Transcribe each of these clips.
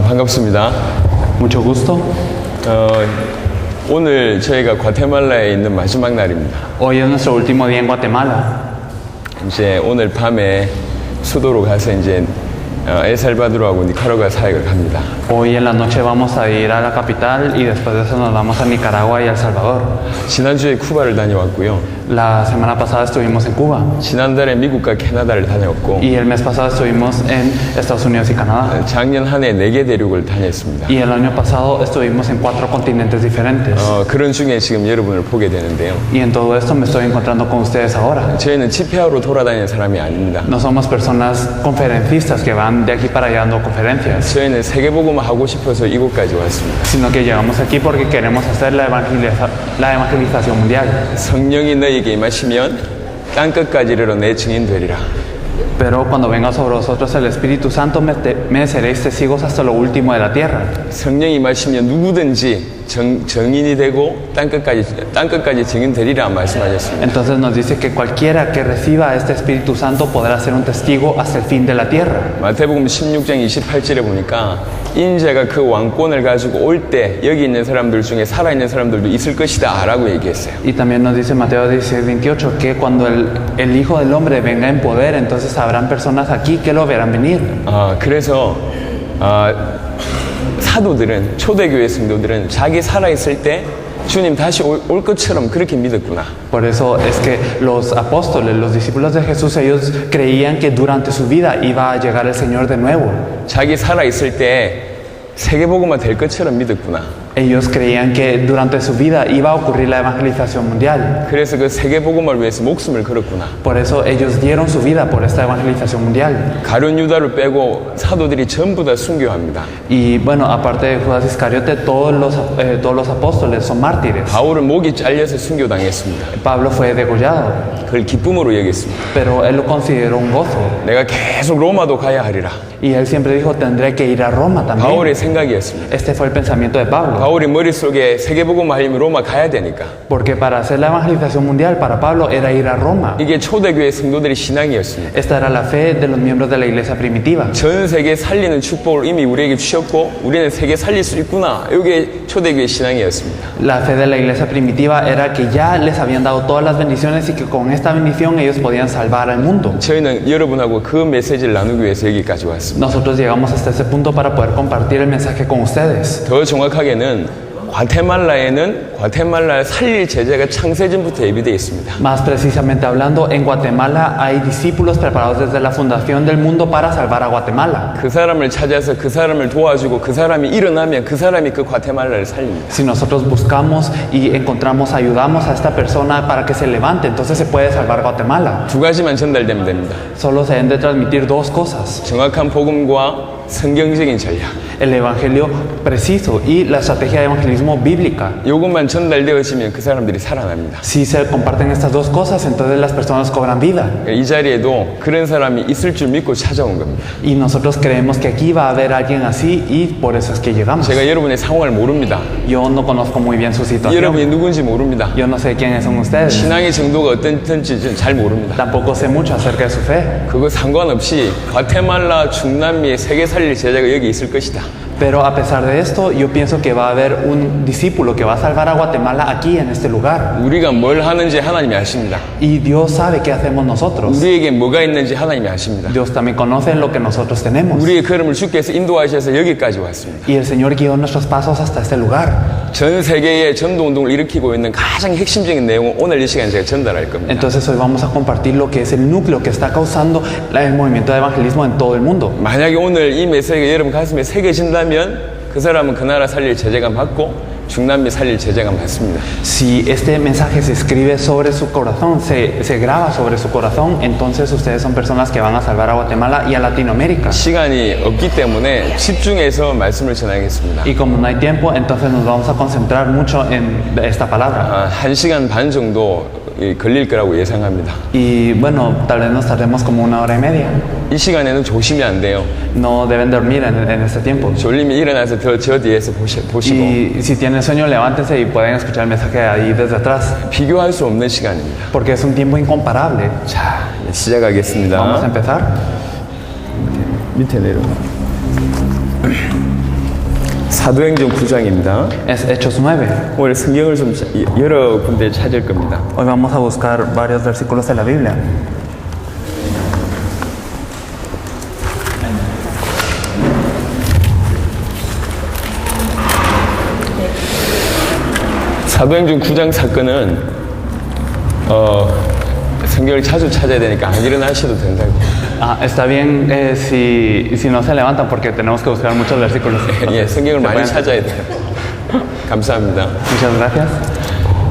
반갑습니다. Mucho gusto. 오늘 저희가 과테말라에 있는 마지막 날입니다. Hoy es nuestro último día en Guatemala. 이제 오늘 밤에 수도로 가서 이제 엘살바도르하고 니카라과 사역을 갑니다. Hoy en la noche vamos a ir a la capital y después de eso nos vamos a Nicaragua y El Salvador. 지난주에 쿠바를 다녀왔고요. La semana pasada estuvimos en Cuba 지난달에 미국과 캐나다를 다녀왔고 y el mes pasado estuvimos en Estados Unidos y Canadá. 작년 한 해 4개 대륙을 다녔습니다. Y el año pasado estuvimos en 4 continentes diferentes. 그런 중에 지금 여러분을 보게 되는데요. Y en todo esto me estoy encontrando con ustedes ahora. 저희는 집회하러 돌아다니는 사람이 아닙니다. No somos personas conferencistas que van de aquí para allá dando conferencias, 저희는 세계복음 하고 싶어서 이곳까지 왔습니다. sino que llegamos aquí porque queremos hacer la evangelización mundial. 성령이 너희에게 임하시면 땅끝까지 이르러 내 증인 되리라. Pero cuando venga sobre vosotros el Espíritu Santo, me seréis testigos hasta lo último de la tierra. 성령이 임하시면 누구든지 정인이 되고 땅끝까지 증인 되리라 말씀하셨습니다. Entonces nos dice que cualquiera que reciba este Espíritu Santo podrá ser un testigo hasta el fin de la tierra. 마태복음 16장 28절에 보니까 인자가 그 왕권을 가지고 올 때 여기 있는 사람들 중에 살아있는 사람들도 있을 것이다 라고 얘기했어요. Y también nos dice Mateo 16:28 que cuando el Hijo del Hombre venga en poder, entonces habrán personas aquí que lo verán venir. 그래서 사도들은, 초대교회 성도들은 자기 살아있을 때 주님 다시 올 것처럼 그렇게 믿었구나. Por eso es que los apóstoles, los discípulos de Jesús, ellos creían que durante su vida iba a llegar el Señor de nuevo. 자기 살아있을 때 세계복음화 될 것처럼 믿었구나. Ellos creían que durante su vida iba a ocurrir la evangelización mundial. 그래서 그 세계복음화를 위해서 목숨을 걸었구나. Por eso ellos dieron su vida por esta evangelización mundial. 가룟 유다를 빼고 사도들이 전부 다 순교합니다. Y bueno, aparte de Judas Iscariote, todos los apóstoles son mártires. 바울은 목이 잘려서 순교당했습니다. Pablo fue degollado, 그걸 기쁨으로 여겼습니다. pero él lo consideró un gozo. 내가 계속 로마도 가야 하리라. Y él siempre dijo, tendré que ir a Roma también. 바울의 생각이었습니다. Este fue el pensamiento de Pablo. 바울이 머릿속에 세계복음화 하려면 로마 가야 되니까. Porque para hacer la evangelización mundial, para Pablo era ir a Roma. 이게 초대교회 성도들의 신앙이었습니다. Esta era la fe de los miembros de la iglesia primitiva. 전 세계 살리는 축복을 이미 우리에게 주셨고 우리는 세계 살릴 수 있구나. 이게 초대교회 신앙이었습니다. La fe de la iglesia primitiva era que ya les habían dado todas las bendiciones y que con esta bendición ellos podían salvar al mundo. 저희는 여러분하고 그 메시지를 나누기 위해서 여기까지 왔습니다. Nosotros llegamos hasta ese punto para poder compartir el mensaje con ustedes. 더 정확하게는 과테말라를 살릴 제자가 창세전부터 예비되어 있습니다. Más precisamente hablando, en Guatemala hay discípulos preparados desde la fundación del mundo para salvar a Guatemala. 그 사람을 찾아서 그 사람을 도와주고 그 사람이 일어나면 그 사람이 그 과테말라를 살립니다. Si nosotros buscamos y encontramos, ayudamos a esta persona para que se levante, entonces se puede salvar Guatemala. 두 가지만 전달되면 됩니다. Solo se deben de transmitir dos cosas: 정확한 복음과 성경적인 전략. el evangelio preciso y la estrategia de evangelismo bíblica. 이것만 전달되어지면 그 사람들이 살아납니다. Si se comparten estas dos cosas, entonces las personas cobran vida. 이 자리에도 그런 사람이 있을 줄 믿고 찾아온 겁니다. Y nosotros creemos que aquí va a haber alguien así y por eso es que llegamos. 제가 여러분의 상황을 모릅니다. Yo no conozco muy bien su situación. 여러분이 누군지 모릅니다. Yo no sé quiénes son ustedes. 신앙의 정도가 어떤지 잘 모릅니다. Tampoco sé mucho acerca de su fe. 그거 상관없이 과테말라 중남미의 세계 살릴 제자가 여기 있을 것이다. Pero a pesar de esto, yo pienso que va a haber un discípulo que va a salvar a Guatemala aquí en este lugar. 우리가 뭘 하는지 하나님이 아십니다. Y Dios sabe qué hacemos nosotros. 우리에게 뭐가 있는지 하나님이 아십니다. Dios también conoce lo que nosotros tenemos. 우리의 걸음을 주께서 인도하셔서 여기까지 왔습니다. Y el Señor guió nuestros pasos hasta este lugar. 전 세계의 전도운동을 일으키고 있는 가장 핵심적인 내용을 오늘 이 시간에 제가 전달할 겁니다. Entonces hoy vamos a compartir lo que es el núcleo que está causando el movimiento de evangelismo en todo el mundo. 만약에 오늘 이 메시지가 여러분 가슴에 새겨진다면 그 사람은 그 나라 살릴 제재감 받고 중남미 살릴 제재감 받습니다. Si este mensaje se escribe sobre su corazón, se graba sobre su corazón, entonces ustedes son personas que van a salvar a Guatemala y a Latinoamérica. 시간이 없기 때문에 집중해서 말씀을 전하겠습니다. Y como no hay tiempo, entonces nos vamos a concentrar mucho en esta palabra. 1시간 반 정도 걸릴 거라고 예상합니다. Y bueno, tal vez nos tardemos como 1h30. 이 시간에는 조심이 안 돼요. No deben dormir en este tiempo. 졸리면 일어나서 저 뒤에서 보시고. Y si tienen sueño, levántense y pueden escuchar el mensaje ahí desde atrás. 비교할 수 없는 시간입니다. Porque es un tiempo incomparable. 자, 시작하겠습니다. Vamos a empezar. 밑에 내려. 사도행전 9장입니다. Es Hechos 9. 오늘 성경을 좀 여러 군데 찾을 겁니다. Hoy vamos a buscar varios versículos de la Biblia. 사도행전 9장 사건은 성경을 자주 찾아야 되니까 안 일어나셔도 된다고. Está bien si no se levantan porque tenemos que buscar muchos versículos. 예, 성경을 많이 찾아야 돼요. 감사합니다. Muchas gracias.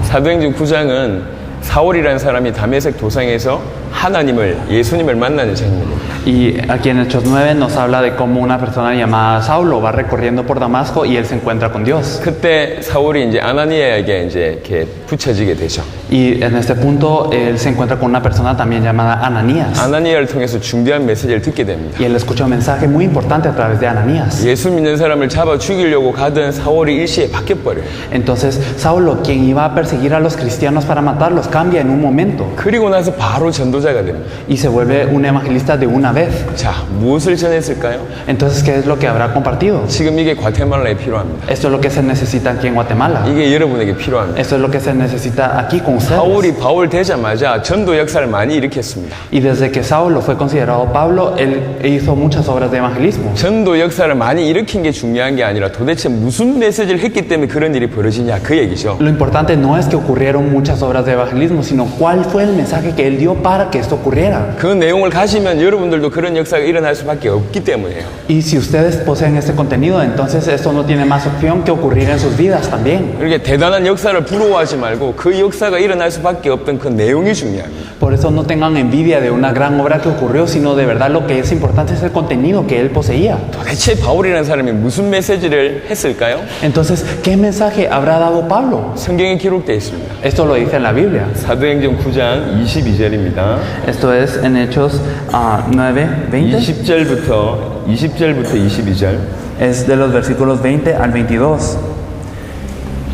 사도행전 9장은 사울이라는 사람이 다메섹 도상에서 하나님을, 예수님을 만나는 장면입니다. Y aquí en Hechos 9 nos habla de cómo una persona llamada Saulo va recorriendo por Damasco y él se encuentra con Dios. 그때 사울이 이제 아나니아에게 이제 이렇게 붙여지게 되죠. Y en este punto él se encuentra con una persona también llamada Ananías. 아나니아를 통해서 중대한 메시지를 듣게 됩니다. Y él escucha un mensaje muy importante a través de Ananías. 예수 믿는 사람을 잡아 죽이려고 가던 사울이 일시에 바뀌어버려요. Entonces Saulo, quien iba a perseguir a los cristianos para matarlos, cambia en un momento 그리고 나서 바로 전도자가 됩니다. y se vuelve un evangelista de una vez. 자, 무엇을 전했을까요? Entonces, ¿qué es lo que habrá compartido? 지금 이게 과테말라에 필요합니다. Esto es lo que se necesita aquí en Guatemala. 이게 여러분에게 필요합니다. Esto es lo que se necesita aquí con ustedes. 사울이 바울 되자마자 전도 역사를 많이 일으켰습니다. Y desde que Saulo fue considerado Pablo, él hizo muchas obras de evangelismo. 전도 역사를 많이 일으킨 게 중요한 게 아니라 도대체 무슨 메시지를 했기 때문에 그런 일이 벌어지냐 그 얘기죠. Lo importante no es que ocurrieron muchas obras de evangelismo, sino cuál fue el mensaje que él dio para que esto ocurriera. 그 내용을 가시면 여러분들도 그런 역사가 일어날 수밖에 없기 때문이에요. Y si ustedes poseen este contenido, entonces esto no tiene más opción que ocurrir en sus vidas también. 그렇게 대단한 역사를 부러워하지 말고 그 역사가 일어날 수밖에 없던 그 내용이 중요합니다. Por eso no tengan envidia de una gran obra que ocurrió, sino de verdad lo que es importante es el contenido que él poseía. 도대체 바울이라는 사람이 무슨 메시지를 했을까요? Entonces, ¿qué mensaje habrá dado Pablo? 성경에 기록되어 있습니다. Esto lo dice en la Biblia. 사도행전 9장 22절입니다. Esto es en Hechos 9, 20. 20절부터 22절. Es de los versículos 20 al 22.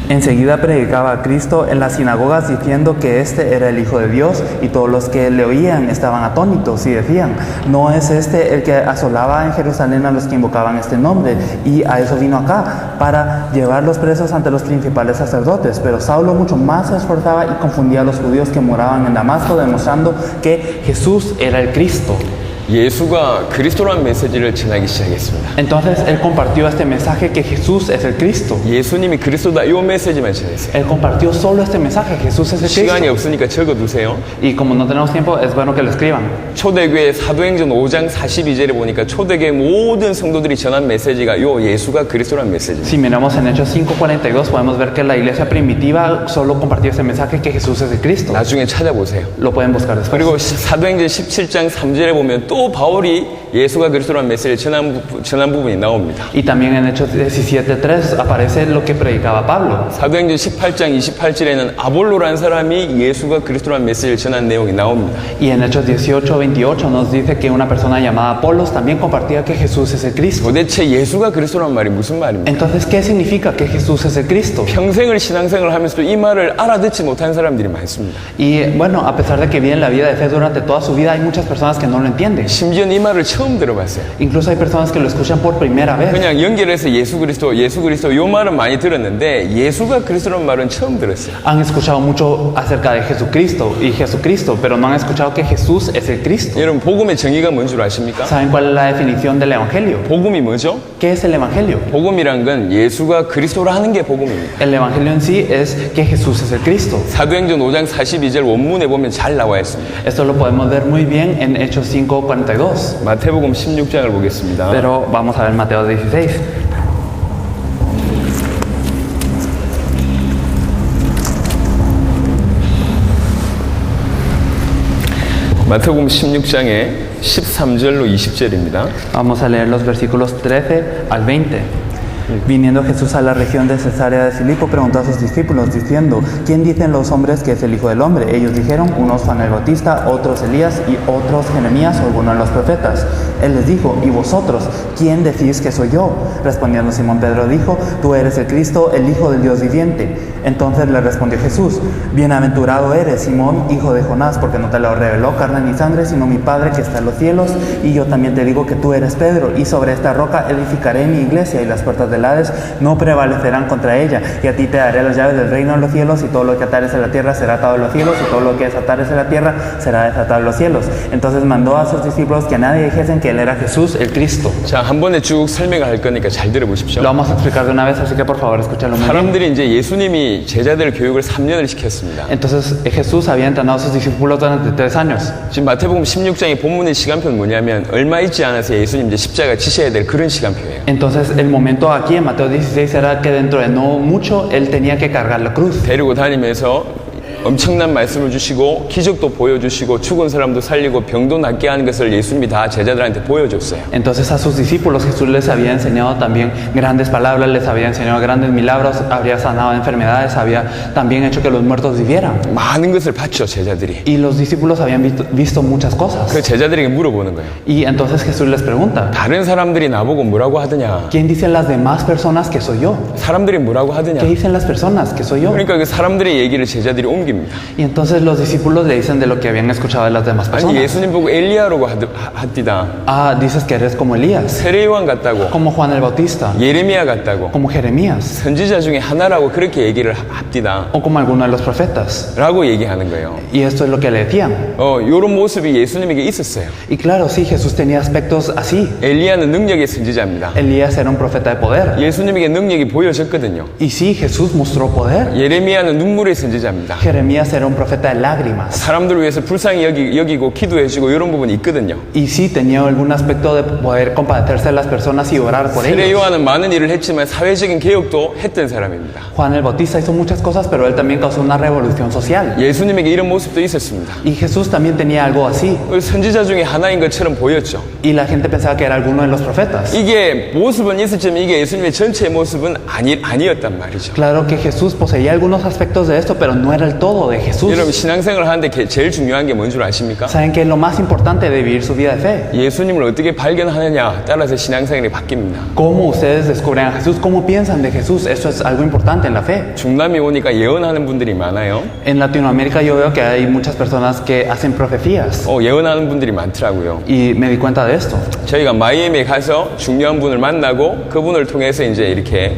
Enseguida predicaba a Cristo en las sinagogas diciendo que este era el Hijo de Dios, y todos los que le oían estaban atónitos y decían: ¿no es este el que asolaba en Jerusalén a los que invocaban este nombre? Y a eso vino acá, para llevarlos presos ante los principales sacerdotes. Pero Saulo mucho más se esforzaba y confundía a los judíos que moraban en Damasco, demostrando que Jesús era el Cristo. 예수가 그리스도라는 메시지를 전하기 시작했습니다. Entonces él compartió este mensaje que Jesús es el Cristo. 예수님이 그리스도다 이 메시지만 전했어요. Él compartió solo este mensaje: Jesús es el 시간이 Cristo. 없으니까 적어두세요. Y como no tenemos tiempo, es bueno que lo escriban. 초대교회 사도행전 5장 42절에 보니까 초대교회 모든 성도들이 전한 메시지가 요 예수가 그리스도라는 메시지입니다. Si miramos en Hechos 5:42, podemos ver que la iglesia primitiva solo compartió este mensaje que Jesús es el Cristo. 나중에 찾아보세요. Lo pueden buscar después. 그리고 사도행전 17장 3절에 보면 또 바울이 예수가 그리스도라는 메시지를 전한 부분이 나옵니다. Y también en Hechos 17:3 aparece lo que predicaba Pablo. 사도행전 18장 28절에는 아볼로라는 사람이 예수가 그리스도라는 메시지를 전한 내용이 나옵니다. Y en Hechos 18:28 nos dice que una persona llamada Apolos también compartía que Jesús es el Cristo. 도대체 예수가 그리스도라는 말이 무슨 말입니까? Entonces, ¿qué significa que Jesús es el Cristo? 평생을 신앙생활을 하면서도 이 말을 알아듣지 못한 사람들이 많습니다. Y bueno, a pesar de que viven la vida de fe durante toda su vida, hay muchas personas que no lo entienden. 심지어 이 말을 처음 들어봤어요. Incluso hay personas que lo escuchan por primera vez. 그냥 연결해서 예수 그리스도 이 말은 많이 들었는데 예수가 그리스도라는 말은 처음 들었어요. Han escuchado mucho acerca de Jesucristo y Jesucristo, pero no han escuchado que Jesús es el Cristo. 여러분 복음의 정의가 뭔 줄 아십니까? ¿Saben cuál es la definición del Evangelio? 복음이 뭐죠? ¿Qué es el Evangelio? 복음이란 건 예수가 그리스도라는 게 복음입니다. El Evangelio en sí es que Jesús es el Cristo. 사도행전 5장 42절 원문에 보면 잘 나와 있습니다. Esto lo podemos ver muy bien en Hechos 5:42. 마태복음 16장을 보겠습니다. Pero vamos a ver Mateo 16. 마태복음 16장에 13절로 20절입니다. Vamos a leer los versículos 13 al 20. Viniendo Jesús a la región de Cesarea de Filipo, preguntó a sus discípulos, diciendo: ¿quién dicen los hombres que es el Hijo del Hombre? Ellos dijeron: unos Juan el Bautista, otros Elías, y otros Jeremías o alguno de los profetas. Él les dijo: ¿y vosotros, quién decís que soy yo? Respondiendo Simón Pedro dijo: tú eres el Cristo, el Hijo del Dios viviente. Entonces le respondió Jesús: bienaventurado eres, Simón, hijo de Jonás, porque no te lo reveló carne ni sangre, sino mi Padre que está en los cielos. Y yo también te digo que tú eres Pedro, y sobre esta roca edificaré mi iglesia, y las puertas del del Hades no prevalecerán contra ella, y a ti te daré las llaves del reino de los cielos, y todo lo que atares en la tierra será atado en los cielos, y todo lo que desatares en la tierra será desatado en los cielos. Entonces mandó a sus discípulos que a nadie dijesen que él era Jesús, el Cristo. 자, 한 번에 쭉 설명을 할 거니까 잘 들어보십시오. Lo vamos a explicar de una vez, así que por favor escúchalo muy bien. 사람들이 이제 예수님이 제자들 교육을 3년을 시켰습니다. Entonces Jesús había entrenado a sus discípulos durante 3 años. 지금 마태복음 16장의 본문의 시간표는 뭐냐면 얼마 있지 않아서 예수님 이제 십자가 지셔야 될 그런 시간표예요. Entonces el momento aquí en Mateo 16 era que dentro de no mucho él tenía que cargar la cruz. 데리고 다니면서 엄청난 말씀을 주시고 기적도 보여주시고 죽은 사람도 살리고 병도 낫게 하는 것을 예수님이 다 제자들한테 보여줬어요. Entonces a sus discípulos Jesús les había enseñado también grandes palabras, les había enseñado grandes milagros, había sanado enfermedades, había también hecho que los muertos vivieran. 많은 것을 봤죠, 제자들이. Y los discípulos habían visto muchas cosas. 그 제자들에게 물어보는 거예요. Y entonces Jesús les pregunta, 다른 사람들이 나보고 뭐라고 하더냐? ¿quién dicen las demás personas que soy yo? 사람들이 뭐라고 하더냐? ¿Qué dicen las personas que soy yo? 그러니까 그 사람들의 얘기를 제자들이 옮깁니다. Y entonces los discípulos le dicen de lo que habían escuchado de las demás 아니 personas. 예수님 보고 엘리야라고 하디다. Ah, dices que eres como Elías, 세례요한 같다고. como Juan el Bautista, 예레미야 같다고. como Jeremías, 선지자 중에 하나라고 그렇게 얘기를 합디다. o como alguno de los profetas. 라고 얘기하는 거예요. Y esto es lo que le decían. 요런 모습이 예수님에게 있었어요. Y claro, sí, Jesús tenía aspectos así. 엘리야는 능력의 선지자입니다. Elías era un profeta de poder. 예수님에게 능력이 보여졌거든요. Y sí, Jesús mostró poder. 예레미야는 눈물의 선지자입니다. Jeremías era un profeta de lágrimas. 사람들을 위해서 불쌍히 여기고 기도해주고 이런 부분이 있거든요. Y sí, tenía algún aspecto de poder compadecerse de las personas y orar por 세례 ellos. 요한은 많은 일을 했지만 사회적인 개혁도 했던 사람입니다. Juan el Bautista hizo muchas cosas, pero él también causó una revolución social. 예수님에게 이런 모습도 있었습니다. Y Jesús también tenía algo así. 선지자 중에 하나인 것처럼 보였죠. Y la gente pensaba que era alguno de los profetas. 이게 모습은 있었지만 이게 예수님의 전체의 모습은 아니었단 말이죠. Claro que Jesús poseía algunos aspectos de esto, pero no era el todo de Jesús. 여러분 신앙생활을 하는데 제일 중요한 게 뭔 줄 아십니까? ¿Saben qué es lo más importante de vivir su vida de fe? 예수님을 어떻게 발견하느냐 따라서 신앙생활이 바뀝니다. ¿Cómo ustedes descubren a Jesús? ¿Cómo piensan de Jesús? Eso es algo importante en la fe. 중남미 오니까 예언하는 분들이 많아요. En Latinoamérica yo veo que hay muchas personas que hacen profecías. 예언하는 분들이 많더라고요. Y me di cuenta de esto. 저희가 마이애미에 가서 중요한 분을 만나고 그분을 통해서 이제 이렇게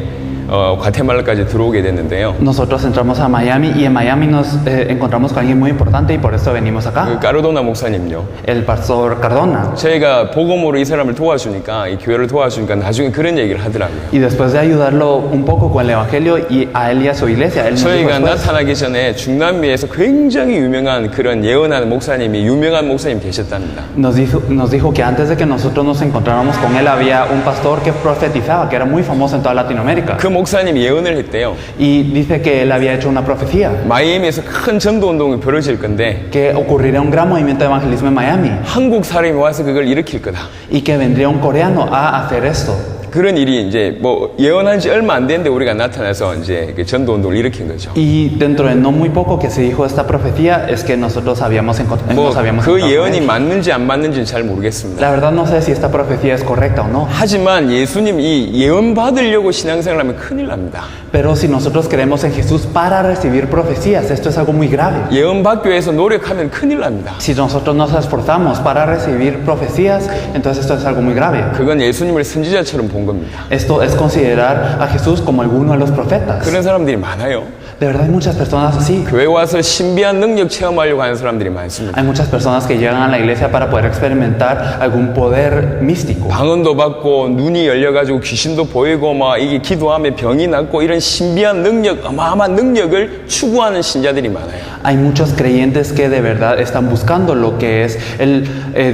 과테말라까지 들어오게 됐는데요. Nosotros entramos a Miami y en Miami nos encontramos con alguien muy importante y por eso venimos acá. 그 까르도나 목사님요. El pastor Cardona. 저희가 복음으로 이 사람을 도와주니까 이 교회를 도와주니까 나중에 그런 얘기를 하더라고요. Y después de ayudarlo un poco con el evangelio y a él y a su iglesia, él nos dijo 저희가 después, 나타나기 전에 중남미에서 굉장히 유명한 그런 예언하는 목사님이 유명한 목사님 계셨답니다. nos dijo que antes de que nosotros nos encontráramos con él había un pastor que profetizaba, que era muy famoso en toda Latinoamérica. 그 목사님이 예언을 했대요. Y dice que él había hecho una profecía, 마이애미에서 큰 전도 운동이 벌어질 건데 que ocurriría un gran movimiento de evangelismo en Miami 한국 사람이 와서 그걸 일으킬 거다. y que vendría un coreano a hacer esto. 그런 일이 이제 뭐 예언한 지 얼마 안 됐는데 우리가 나타나서 이제 그 전도 운동을 일으킨 거죠. Y dentro de no muy poco que se dijo esta profecía es que nosotros habíamos encontrado. 그 예언이 맞는지 안 맞는지는 잘 모르겠습니다. La verdad no sé si esta profecía es correcta o no. 하지만 예수님 이 예언 받으려고 신앙생활하면 큰일 납니다. Pero si nosotros creemos en Jesús para recibir profecías, esto es algo muy grave. 예언 받기 위해서 노력하면 큰일 납니다. Si nosotros nos esforzamos para recibir profecías, entonces esto es algo muy grave. 그건 예수님을 선지자처럼 본 겁니다. Esto es considerar a Jesús como alguno de los profetas. 그런 사람들이 많아요. De verdad hay muchas personas así. 교회 와서 신비한 능력 체험하려고 하는 사람들이 많습니다. Hay muchas personas que llegan a la iglesia para poder experimentar algún poder místico. 방언도 받고 눈이 열려가지고 귀신도 보이고 막 이게 기도하면 병이 낫고 이런 신비한 능력, 어마어마한 능력을 추구하는 신자들이 많아요. Hay muchos creyentes que de verdad están buscando lo que es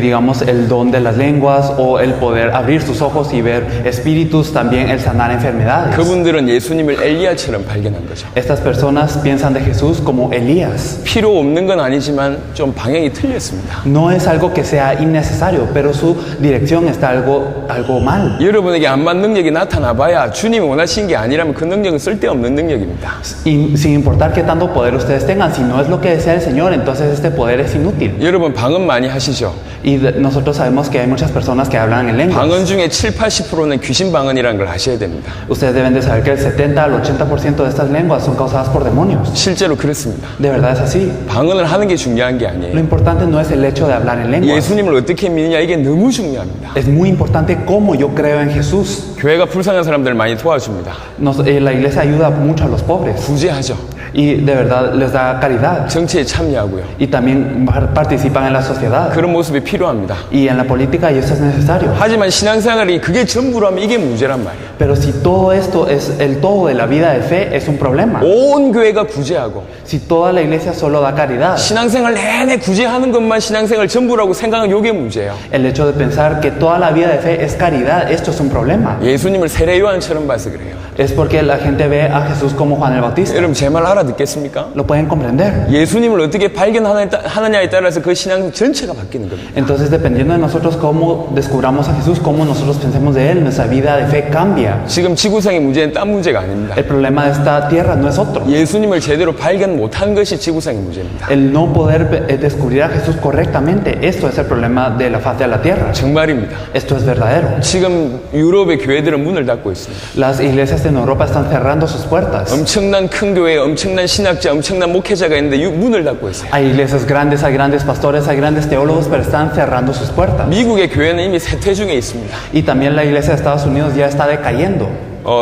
digamos, el don de las lenguas o el poder abrir sus ojos y ver espíritus, también el sanar enfermedades. 그분들은 예수님을 엘리야처럼 발견한 거죠. Estas personas piensan de Jesús como Elías. 필요 없는 건 아니지만 좀 방향이 틀렸습니다. No es algo que sea innecesario, pero su dirección está algo mal. 여러분에게 안 맞는 능력이 나타나 봐야 주님이 원하시는 게 아니라면 그 능력은 쓸데없는 능력입니다. Y sin importar qué tanto poder ustedes tengan, si no es lo que desea el Señor, entonces este poder es inútil. 여러분 방언 많이 하시죠? Y nosotros sabemos que hay muchas personas que hablan en lenguas. 방언 중에 7, 80%는 귀신 방언이라는 걸 아셔야 됩니다. Ustedes deben de saber que el 70 al 80% de estas lenguas son causadas por demonios. 실제로 그렇습니다. De verdad es así. 방언을 하는 게 중요한 게 Lo 아니에요. importante no es el hecho de hablar en lenguas. 예수님을 어떻게 믿느냐 이게 너무 중요합니다. Es muy importante cómo yo creo en Jesús. 교회가 불쌍한 사람들을 많이 도와줍니다. La iglesia ayuda mucho a los pobres 구제하죠. y de verdad les da caridad. 정치에 참여하고요. Y también participan en la sociedad 그런 모습이 필요합니다. y en la política, y eso es necesario. 하지만 신앙생활이 그게 전부라면 이게 문제란 말이에요. Pero si todo esto es el todo de la vida de fe, es un problema. 온 교회가 구제하고 Si toda la iglesia solo da caridad, 신앙생활 내내 구제하는 것만 신앙생활 전부라고 생각하면 이게 문제예요. el hecho de pensar que toda la vida de fe es caridad, esto es un problema. 예수님을 세례 요한처럼 봐서 그래요. Es porque la gente ve a Jesús como Juan el Bautista. 여러분 제 말 알아듣겠습니까? Lo pueden comprender. 예수님을 어떻게 발견하느냐에 따라서 그 신앙 전체가 바뀌는 겁니다. Entonces, dependiendo de nosotros cómo descubramos a Jesús, cómo nosotros pensemos de Él, nuestra vida de fe cambia. 지금 지구상의 문제는 딴 문제가 아닙니다. El problema de esta tierra no es otro. 예수님을 제대로 발견 못한 것이 지구상의 문제입니다. El no poder descubrir a Jesús correctamente, esto es el problema de la faz de la tierra. 정말입니다. Esto es verdadero. 지금 유럽의 교회들은 문을 닫고 있습니다. Las iglesias en Europa están cerrando sus puertas. 엄청난 큰 교회에 엄청난 신학자, 엄청난 목회자가 있는데 문을 닫고 있어요. Hay iglesias grandes, hay grandes pastores, hay grandes teólogos, pero están cerrando sus puertas. 미국의 교회는 이미 쇠퇴 중에 있습니다. Y también la iglesia de Estados Unidos ya está decayendo.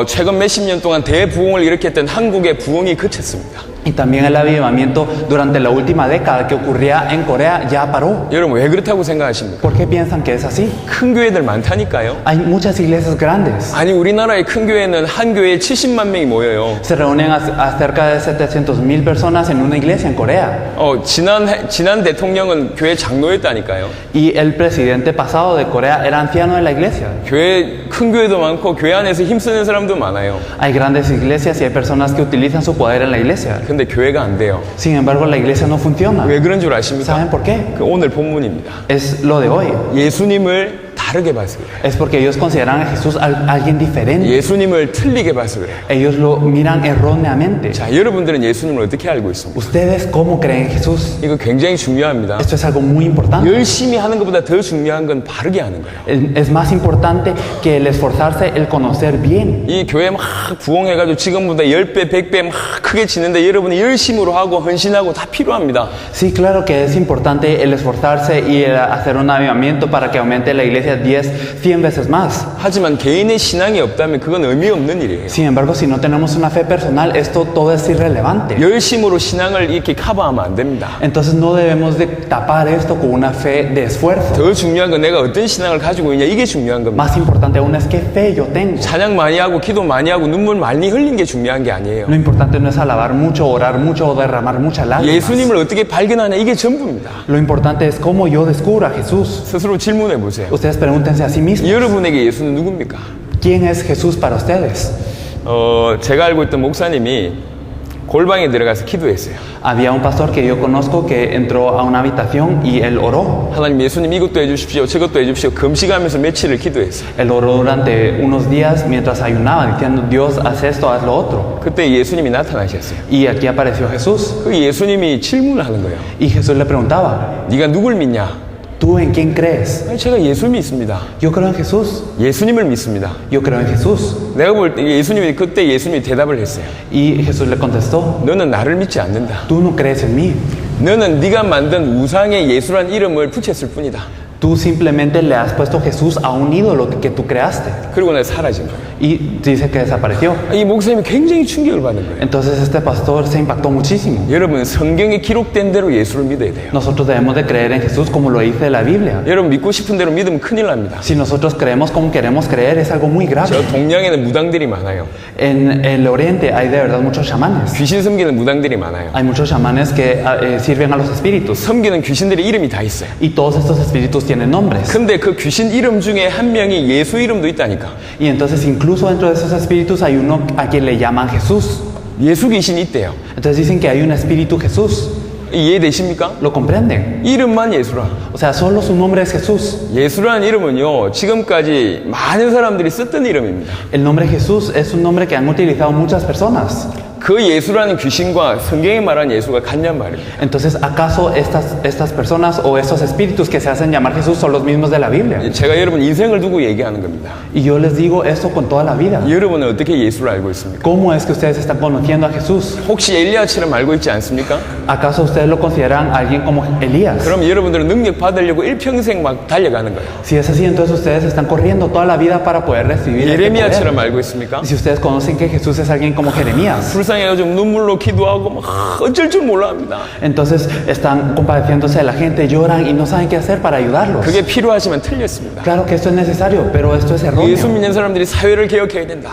최근 몇십 년 동안 대부흥을 일으켰던 한국의 부흥이 그쳤습니다. Y también el avivamiento durante la última década que ocurría en Corea ya paró. 여러분 왜 그렇다고 생각하십니까? ¿Por qué piensan que es así? 큰 교회들 많다니까요. Hay muchas iglesias grandes. 아니 우리나라의 큰 교회는 한 교회에 70만 명이 모여요. Se reúnen a cerca de 700,000 personas en una iglesia en Corea. 지난 대통령은 교회 장로였다니까요. Y el presidente pasado de Corea era anciano de la iglesia. 큰 교회도 많고 교회 안에서 힘쓰는 사람도 많아요. Hay grandes iglesias y hay personas que utilizan su poder en la iglesia. 근데 교회가 안 돼요. Sin embargo, la iglesia no funciona. 왜 그런 줄 아십니까? ¿Saben por qué? 그 오늘 본문입니다. Es lo de hoy. 예수님을 다르게 봐서 그래요. Es porque ellos consideran a Jesús alguien diferente. 예수님을 틀리게 봐서 그래요. Ellos lo miran erróneamente. 자, 여러분들은 예수님을 어떻게 알고 있습니까? ¿Ustedes cómo creen en Jesús? 이거 굉장히 중요합니다. Esto es algo muy importante. 열심히 하는 것보다 더 중요한 건 바르게 하는 거예요. Es más importante que el esforzarse, el conocer bien. 이 교회 막 부흥해가지고 지금보다 10배, 100배 막 크게 지는데 여러분이 열심으로 하고 헌신하고 다 필요합니다. Sí, claro que es importante el esforzarse y el hacer un avivamiento para que aumente la iglesia 10, 100 veces más. 하지만 개인의 신앙이 없다면 그건 의미 없는 일이에요. Sin embargo, si no tenemos una fe personal, esto todo es irrelevante. 열심으로 신앙을 이렇게 커버하면 안 됩니다. Entonces no debemos de tapar esto con una fe de esfuerzo. 더 중요한 건 내가 어떤 신앙을 가지고 있냐 이게 중요한 겁니다. Más importante aún es qué fe yo tengo. 찬양 많이 하고 기도 많이 하고 눈물 많이 흘린 게 중요한 게 아니에요. Lo importante no es alabar mucho, orar mucho o derramar muchas lágrimas. 예수님을 어떻게 발견하냐 이게 전부입니다. Lo importante es cómo yo descubro a Jesús. 스스로 질문해 보세요. Ustedes pregúntense a sí mismos, 여러분에게 예수는 누굽니까? ¿quién es Jesús para ustedes? 제가 알고 있던 목사님이 골방에 들어가서 기도했어요. Había un pastor que yo conozco que entró a una habitación y él oró. 하나님 예수님 이것도 해주십시오 저것도 해주십시오 금식하면서 며칠을 기도했어요. Él oró durante unos días mientras ayunaba, diciendo, Dios, haz esto, haz lo otro. 그때 예수님이 나타나셨어요. Y aquí apareció Jesús. 그 예수님이 질문을 하는 거예요. Y Jesús le preguntaba, 네가 누굴 믿냐? ¿tú en quién crees? 아니, 제가 예수 믿습니다. Yo creo en Jesús. 예수님을 믿습니다. Yo creo en Jesús. 내가 볼 때 그때 예수님이 대답을 했어요. Y Jesús le contestó, 너는 나를 믿지 않는다. tú no crees en mí. 너는 네가 만든 우상의 예수란 이름을 붙였을 뿐이다. Tú simplemente le has puesto Jesús a un ídolo que tú creaste. 그리고 나 사라진 거예요. Y dice que desapareció. 이 목사님이 굉장히 충격을 받은 거예요. Entonces este pastor se impactó muchísimo. 여러분 성경에 기록된 대로 예수를 믿어야 돼요. Nosotros debemos de creer en Jesús como lo dice la Biblia. 여러분 믿고 싶은 대로 믿으면 큰일 납니다. Si nosotros creemos como queremos creer, es algo muy grave. 저 동양에는 무당들이 많아요. En el oriente hay de verdad muchos chamanes. 귀신 섬기는 무당들이 많아요. Hay muchos chamanes que sirven a los espíritus. 섬기는 귀신들의 이름이 다 있어요. Y todos estos espíritus tienen nombres. 근데 그 귀신 이름 중에 한 명이 예수 이름도 있다니까. Y entonces incluso dentro de esos espíritus hay uno a quien le llaman Jesús. 예수 귀신이 있대요. Entonces dicen que hay un espíritu Jesús. 이해되십니까? ¿Lo comprenden? 이름만 예수라. O sea, solo su nombre es Jesús. 예수라는 이름은요 지금까지 많은 사람들이 썼던 이름입니다. El nombre Jesús es un nombre que han utilizado muchas personas. 그 예수라는 귀신과 성경에 말한 예수가 같냔 말입니다. Entonces, ¿acaso estas personas o estos espíritus que se hacen llamar Jesús son los mismos de la Biblia? 제가 여러분 인생을 두고 얘기하는 겁니다. Y yo les digo esto con toda la vida. 여러분은 어떻게 예수를 알고 있습니까? ¿Cómo es que ustedes están conociendo a Jesús? 혹시 엘리야처럼 알고 있지 않습니까? ¿Acaso ustedes lo consideran alguien como Elías? 그럼 여러분들은 능력 받으려고 일평생 막 달려가는 거예요. Si es así, entonces ustedes están corriendo toda la vida para poder recibir este 예레미야처럼 poder. 알고 있습니까? Y si ustedes conocen que Jesús es alguien como Jeremías, 불쌍해가지고 눈물로 기도하고 막 어쩔 줄 몰라 합니다. entonces están compadeciéndose de la gente, lloran y no saben qué hacer para ayudarlos. 그게 필요하지만 틀렸습니다. Claro que esto es necesario, pero esto es 예수 erróneo. 믿는 사람들이 사회를 개혁해야 된다.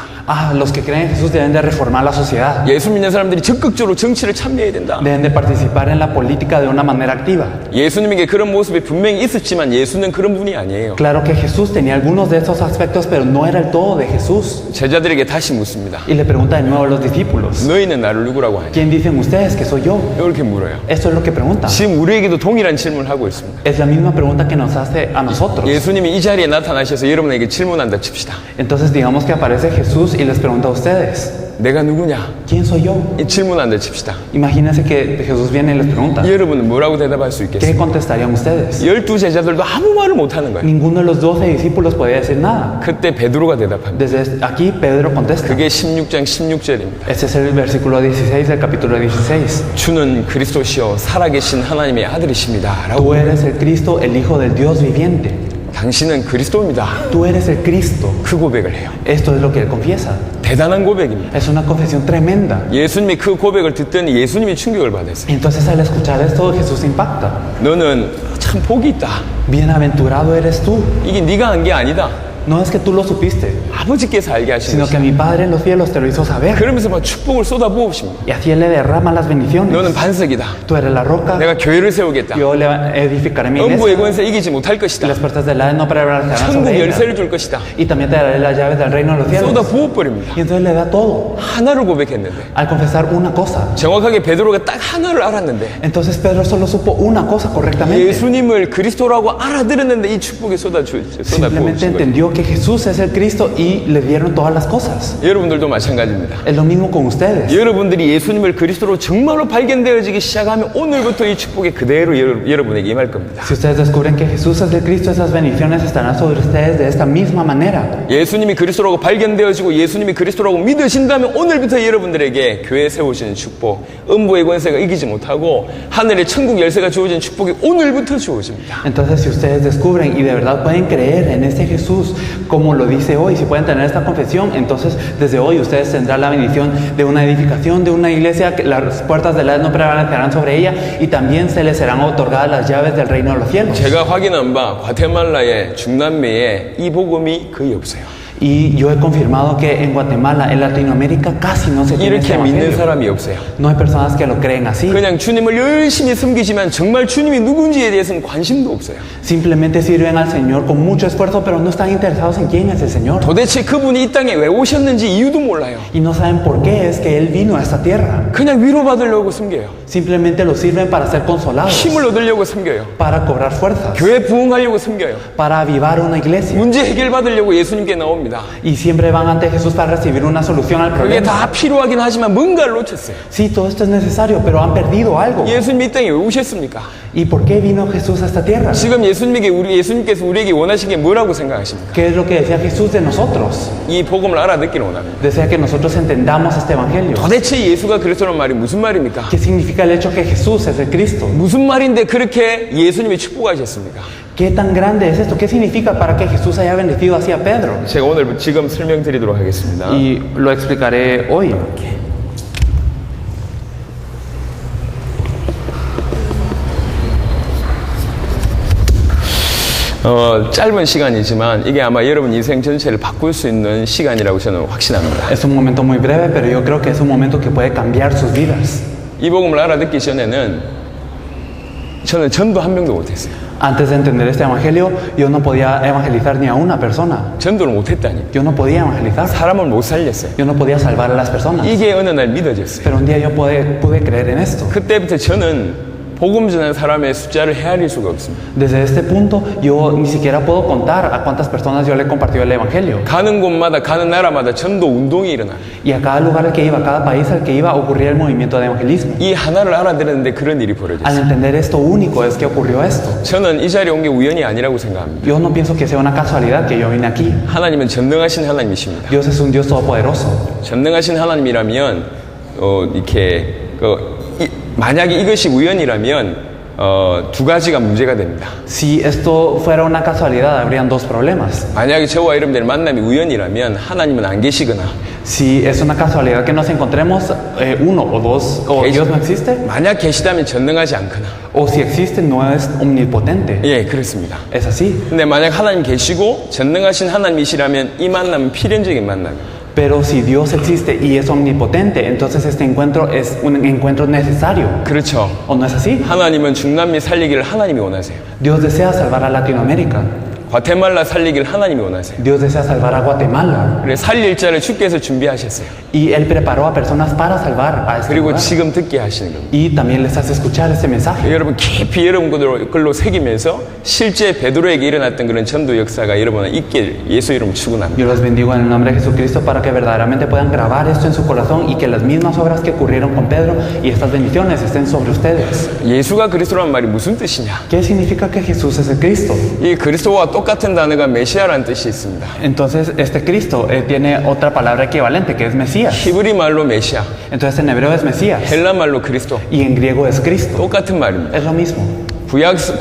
Los que creen en Jesús deben de reformar la sociedad. 예수 믿는 사람들이 적극적으로 정치를 참여해야 된다. Deben de participar en la política de una manera activa. 예수님에게 그런 모습이 분명히 있었지만 예수는 그런 분이 아니에요. Claro que Jesús tenía algunos de esos aspectos, pero no era el todo de Jesús. 제자들에게 다시 묻습니다. Y le pregunta de nuevo a los discípulos, 너희는 나를 누구라고 하냐? ¿quién dicen ustedes que soy yo? 이렇게 물어요. Esto es lo que pregunta. 지금 우리에게도 동일한 질문을 하고 있습니다. Es la misma pregunta que nos hace a nosotros. 예수님이 이 자리에 나타나셔서 여러분에게 질문한다 칩시다. Entonces digamos que aparece Jesús y les pregunta a ustedes, 내가 누구냐? ¿quién soy yo? 이 질문한다 칩시다. Imagínense que Jesús viene y les pregunta, 여러분은 뭐라고 대답할 수 ¿qué 있겠습니까? contestarían ustedes? 12 제자들도 아무 말을 못하는 거예요. Ninguno de los 12 discípulos podía decir nada. 그때 베드로가 대답합니다. Desde aquí Pedro contesta. 그게 16장 16절입니다. Este es el versículo 16 del capítulo 16. 주는 그리스도시요 살아계신 하나님의 아들이십니다. 라고 Tú eres el Cristo, el Hijo del Dios viviente. 당신은 그리스도입니다. Tú eres el Cristo. 그 고백을 해요. Esto es lo que él confiesa. 대단한 고백입니다. Es una confesión tremenda. 예수님이 그 고백을 듣더니 예수님이 충격을 받았어요. Entonces al escuchar esto Jesús impacta. 너는 참 복이 있다. Bienaventurado eres tú. 이게 네가 한 게 아니다. No es que tú lo supiste, 아버지께서 알게 하신 sino que 것이다. mi Padre en los cielos te lo hizo saber. 그러면서 막 축복을 쏟아부으십니다. Y así Él le derrama las bendiciones. 너는 반석이다. Tú eres la roca. 내가 교회를 세우겠다. Yo le edificaré mi 음부의 iglesia. 권세 이기지 못할 Y 것이다. las puertas del Hades no prevalecerán 천국 sobre ella. 열쇠를 줄 것이다. Y también te daré las llaves del reino de los cielos. 쏟아부어버립니다. Y entonces le da todo. 하나를 고백했는데 Al confesar una cosa. 정확하게 베드로가 딱 하나를 알았는데 Entonces Pedro solo supo una cosa correctamente. 예수님을 그리스도라고 알아들었는데 이 축복이 Simplemente 쏟아부어진 거예요. entendió que Jesús es el Cristo y le dieron todas las cosas. 여러분들도 마찬가지입니다. Es lo mismo con ustedes. 여러분들이 예수님을 그리스도로 정말로 발견되어지기 시작하면 오늘부터 이 축복이 그대로 여러분에게 임할 겁니다. Si ustedes descubren que Jesús es el Cristo, esas bendiciones estarán sobre ustedes de esta misma manera. 예수님이 그리스도라고 발견되어지고 예수님이 그리스도라고 믿으신다면 오늘부터 여러분들에게 교회 세우시는 축복, 음부의 권세가 이기지 못하고 하늘의 천국 열쇠가 주어진 축복이 오늘부터 주어집니다. Entonces, si ustedes descubren y de verdad pueden creer en este Jesús, como lo dice hoy, si pueden tener esta confesión, entonces desde hoy ustedes tendrán la bendición de una edificación, de una iglesia, que las puertas del Hades no prevalecerán sobre ella y también se les serán otorgadas las llaves del reino de los cielos. 제가 확인한 바 과테말라에 중남미에 이 복음이 거의 없어요. Y yo he confirmado que en Guatemala, en Latinoamérica, casi no se tiene este 이렇게 믿는 evangelio. 사람이 없어요. No hay personas que lo creen así. 그냥 주님을 열심히 섬기지만 정말 주님이 누군지에 대해서는 관심도 없어요. Simplemente sirven al Señor con mucho esfuerzo, pero no están interesados en quién es el Señor. 도대체 그분이 이 땅에 왜 오셨는지 이유도 몰라요. Y no saben por qué es que Él vino a esta tierra. 그냥 위로받으려고 섬겨요. Simplemente lo sirven para ser consolados, 힘을 얻으려고 섬겨요. para cobrar fuerzas, 교회 부흥하려고 섬겨요. para avivar una iglesia. 문제 해결받으려고 예수님께 나옵니다. Y siempre van ante Jesús para recibir una solución al 그게 problema. 다 필요하긴 하지만 뭔가를 놓쳤어요. Sí, todo esto es necesario, pero han perdido algo. 예수님이 이 땅에 왜 오셨습니까? ¿Y por qué vino Jesús a esta tierra? 지금 예수님께서 우리에게 원하신 게 뭐라고 생각하십니까? ¿Qué es lo que decía Jesús de nosotros? 이 복음을 알아듣기를 원합니다. Desea que nosotros entendamos este evangelio. 도대체 예수가 그리스도라는 말이 무슨 말입니까? ¿Qué significa el hecho que Jesús es el Cristo? 무슨 말인데 그렇게 예수님이 축복하셨습니까? ¿Qué tan grande es esto? ¿Qué significa para que Jesús haya bendecido así a Pedro? 제가 오늘 지금 설명드리도록 하겠습니다. Y lo explicaré hoy. 짧은 시간이지만 이게 아마 여러분 인생 전체를 바꿀 수 있는 시간이라고 저는 확신합니다. Es un momento muy breve, pero yo creo que es un momento que puede cambiar sus vidas. 이 복음을 알아듣기 전에는 저는 전도 한 명도 못했어요. Antes de entender este evangelio, yo no podía evangelizar ni a una persona. 전도를 못했다니. Yo no podía evangelizar. 사람을 못 살렸어요. Yo no podía salvar a las personas. 이게 어느 날 믿어졌어요. Pero un día yo pude creer en esto. 그때부터 저는 복음 전하는 사람의 숫자를 헤아릴 수가 없습니다. Desde este punto, yo ni siquiera puedo contar a cuántas personas yo le he compartido el Evangelio. 가는 곳마다 가는 나라마다 전도 운동이 일어나. Y a cada lugar al que iba, a cada país al que iba, ocurría el movimiento de evangelismo. 이 하나를 알아들었는데 그런 일이 Al 벌어졌어요. entender esto único es que ocurrió esto. 저는 이 자리에 온 게 우연이 아니라고 생각합니다. Yo no pienso que sea una casualidad que yo vine aquí. 하나님은 전능하신 하나님이십니다. Dios es un Dios todopoderoso. 전능하신 하나님이라면 이렇게 만약에 이것이 우연이라면 두 가지가 문제가 됩니다. Si esto fuera una casualidad, habrían dos problemas. 만약에 저와 여러분들의 만남이 우연이라면 하나님은 안 계시거나 Si es una casualidad que nos encontremos uno o dos, o Dios no existe, 만약 계시다면 전능하지 않거나 o si existe no es omnipotente. 예 그렇습니다. Es así. 근데 만약 하나님 계시고 전능하신 하나님이시라면 이 만남은 필연적인 만남이에요. Pero si Dios existe y es omnipotente, entonces este encuentro es un encuentro necesario. 그렇죠. ¿O no es así? 하나님은 중남미 살리기를 하나님이 원하세요. Dios desea salvar a Latinoamérica. 과테말라 살리기를 하나님이 원하세요. Dios desea salvar a Guatemala. 그래서 살릴 자를 주께서 준비하셨어요. Y Él preparó a personas para salvar a este 그리고 lugar. 지금 듣게 하시는 겁니다. Y también les hace escuchar este mensaje. 여러분 깊이 여러분 걸로 새기면서 실제 베드로에게 일어났던 그런 전도 역사가 여러분은 있길 예수 이름 축원합니다. Yo los bendigo en el nombre de Jesucristo para que verdaderamente puedan grabar esto en su corazón y que las mismas obras que ocurrieron con Pedro y estas bendiciones estén sobre ustedes. 예수가 그리스도란 말이 무슨 뜻이냐? ¿Qué significa que Jesús es el Cristo? 이 그리스도와 똑같은 단어가 메시아라는 뜻이 있습니다. Entonces, este Cristo tiene otra palabra equivalente que es Mesías. 히브리 말로 메시아, Entonces, en hebreo es Mesías 헬라 말로 그리스도. y en griego es Cristo. 똑같은 말입니다. Es lo mismo.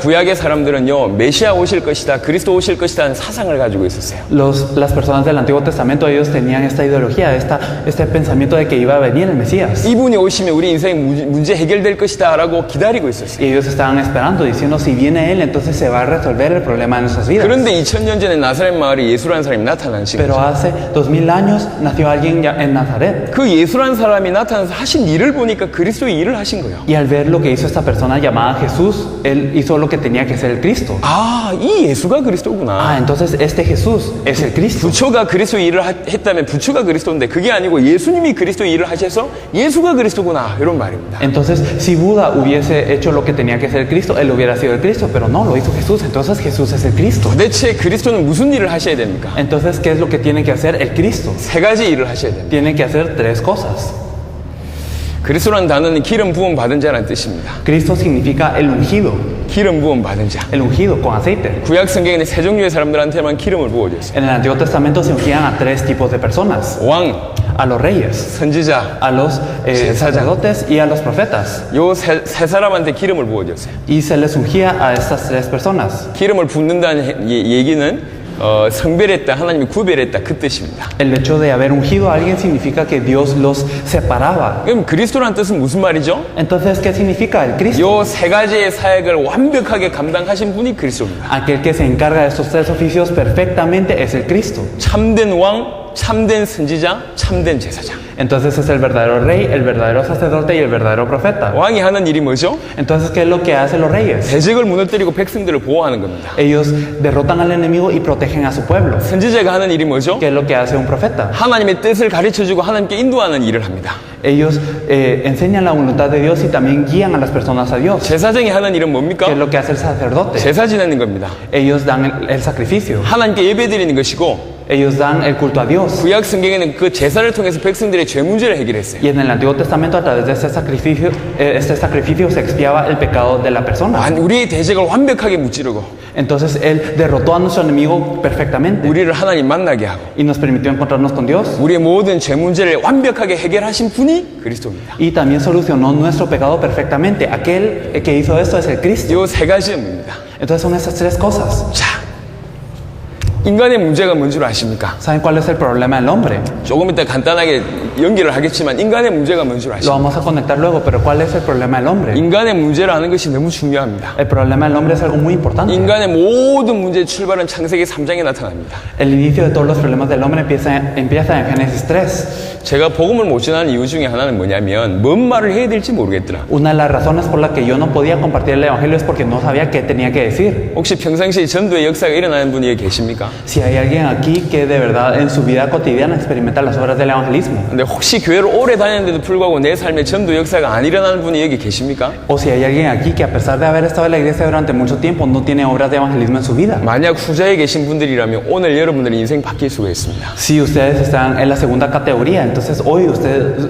구약의 사람들은요, 메시아 오실 것이다, 그리스도 오실 것이다 하는 사상을 가지고 있었어요. Las personas del Antiguo Testamento, ellos tenían esta ideología, este pensamiento de que iba a venir el Mesías. 이분이 오시면 우리 인생 문제 해결될 것이다 라고 기다리고 있었어요. Y ellos estaban esperando, diciendo, si viene Él, entonces se va a resolver el problema de nuestras vidas. 그런데 2000년 전에 나사렛 마을에 예수라는 사람이 나타난 시간. Pero hace 2000 años nació alguien en Nazaret. 그 예수라는 사람이 나타나서 하신 일을 보니까 그리스도의 일을 하신 거예요. Y al ver lo que hizo esta persona llamada Jesús, Él hizo lo que tenía que ser el Cristo. 아, 이 예수가 그리스도구나. Ah, entonces este Jesús es el Cristo. 부처가 그리스도의 일을 했다면 부처가 그리스도인데 그게 아니고 예수님이 그리스도의 일을 하셔서 예수가 그리스도구나 이런 말입니다. Entonces, si Buda hubiese hecho lo que tenía que ser el Cristo, él hubiera sido el Cristo, pero no, lo hizo Jesús, entonces Jesús es el Cristo. 도대체 그리스도는 무슨 일을 하셔야 됩니까? Entonces, ¿qué es lo que tiene que hacer el Cristo? 세 가지 일을 하셔야 됩니다. Tiene que hacer tres cosas. 그리스도라는 단어는 기름 부음 받은 자라는 뜻입니다. Cristo significa el ungido 받은 자. con aceite. 구약 성경에는 세 종류의 사람들한테만 기름을 부어줬어요. En el Antiguo Testamento se ungían a tres tipos de personas: 왕, a los reyes, 선지자, a los sacerdotes y a los profetas. 요 세 사람한테 기름을 부어줬어요. Y se les ungía a estas tres personas. 기름을 붓는다는 얘기는 성별했다, 하나님이 구별했다 그 뜻입니다. El hecho de haber ungido a alguien significa que Dios los separaba. 그럼 그리스도라는 뜻은 무슨 말이죠? Entonces, ¿qué significa el Cristo? 요 세 가지의 사역을 완벽하게 감당하신 분이 그리스도입니다. Aquel que se encarga de estos tres oficios perfectamente es el Cristo. 참된 왕, 참된 선지자, 참된 제사장. Entonces es el verdadero rey, el verdadero sacerdote y el verdadero profeta. 왕이 하는 일이 뭐죠? Entonces, ¿qué es lo que hacen los reyes? 대적을 무너뜨리고 백성들을 보호하는 겁니다. Ellos derrotan al enemigo y protegen a su pueblo. 선지자가 하는 일이 뭐죠? ¿Qué es lo que hace un profeta? 하나님의 뜻을 가르쳐주고 하나님께 인도하는 일을 합니다. Ellos enseñan la voluntad de Dios y también guían a las personas a Dios. 제사장이 하는 일은 뭡니까? ¿Qué es lo que hace el sacerdote? 제사 지내는 겁니다. Ellos dan el sacrificio. 하나님께 예배드리는 것이고 Ellos dan el culto a Dios. 구약 성경에는 그 제사를 통해서 백성들의 죄 문제를 해결했어요. Y en el Antiguo Testamento, a través de este sacrificio se expiaba el pecado de la persona. 우리의 대적을 완벽하게 무찌르고 Entonces Él derrotó a nuestro enemigo perfectamente 우리를 하나님 만나게 하고 y nos permitió encontrarnos con Dios. 우리의 모든 죄 문제를 완벽하게 해결하신 분이 그리스도입니다. Y también solucionó nuestro pecado perfectamente. Aquel que hizo esto es el Cristo. 이 세 가지입니다. Entonces son esas tres cosas. 자, 인간의 문제가 뭔 줄 아십니까? ¿Saben cuál es el problema del hombre? 조금 이따 간단하게 연결을 하겠지만 인간의 문제가 뭔 줄 Lo 아십니까? vamos a conectar luego, pero ¿cuál es el problema del hombre? 인간의 문제를 아는 것이 너무 중요합니다. El problema del hombre es algo muy importante. 인간의 모든 문제의 출발은 창세기 3장에 나타납니다. El inicio de todos los problemas del hombre empieza en Génesis 3. 제가 복음을 못 전하는 이유 중에 하나는 뭐냐면 뭔 말을 해야 될지 모르겠더라. Una de las razones por las que yo no podía compartir el evangelio es porque no sabía qué tenía que decir. 혹시 평상시에 전도의 역사가 일어나는 분이 계십니까? Si hay alguien aquí que de verdad en su vida cotidiana experimenta las obras del evangelismo. 근데 근데 혹시 교회를 오래 다녔는데도 불구하고 내 삶에 전도 역사가 안 일어나는 분이 여기 계십니까? O si hay alguien aquí que a pesar de haber estado en la iglesia durante mucho tiempo no tiene obras de evangelismo en su vida. 만약 후자에 계신 분들이라면 오늘 여러분들의 인생 바뀔 수가 있습니다. Si ustedes están en la segunda categoría, entonces hoy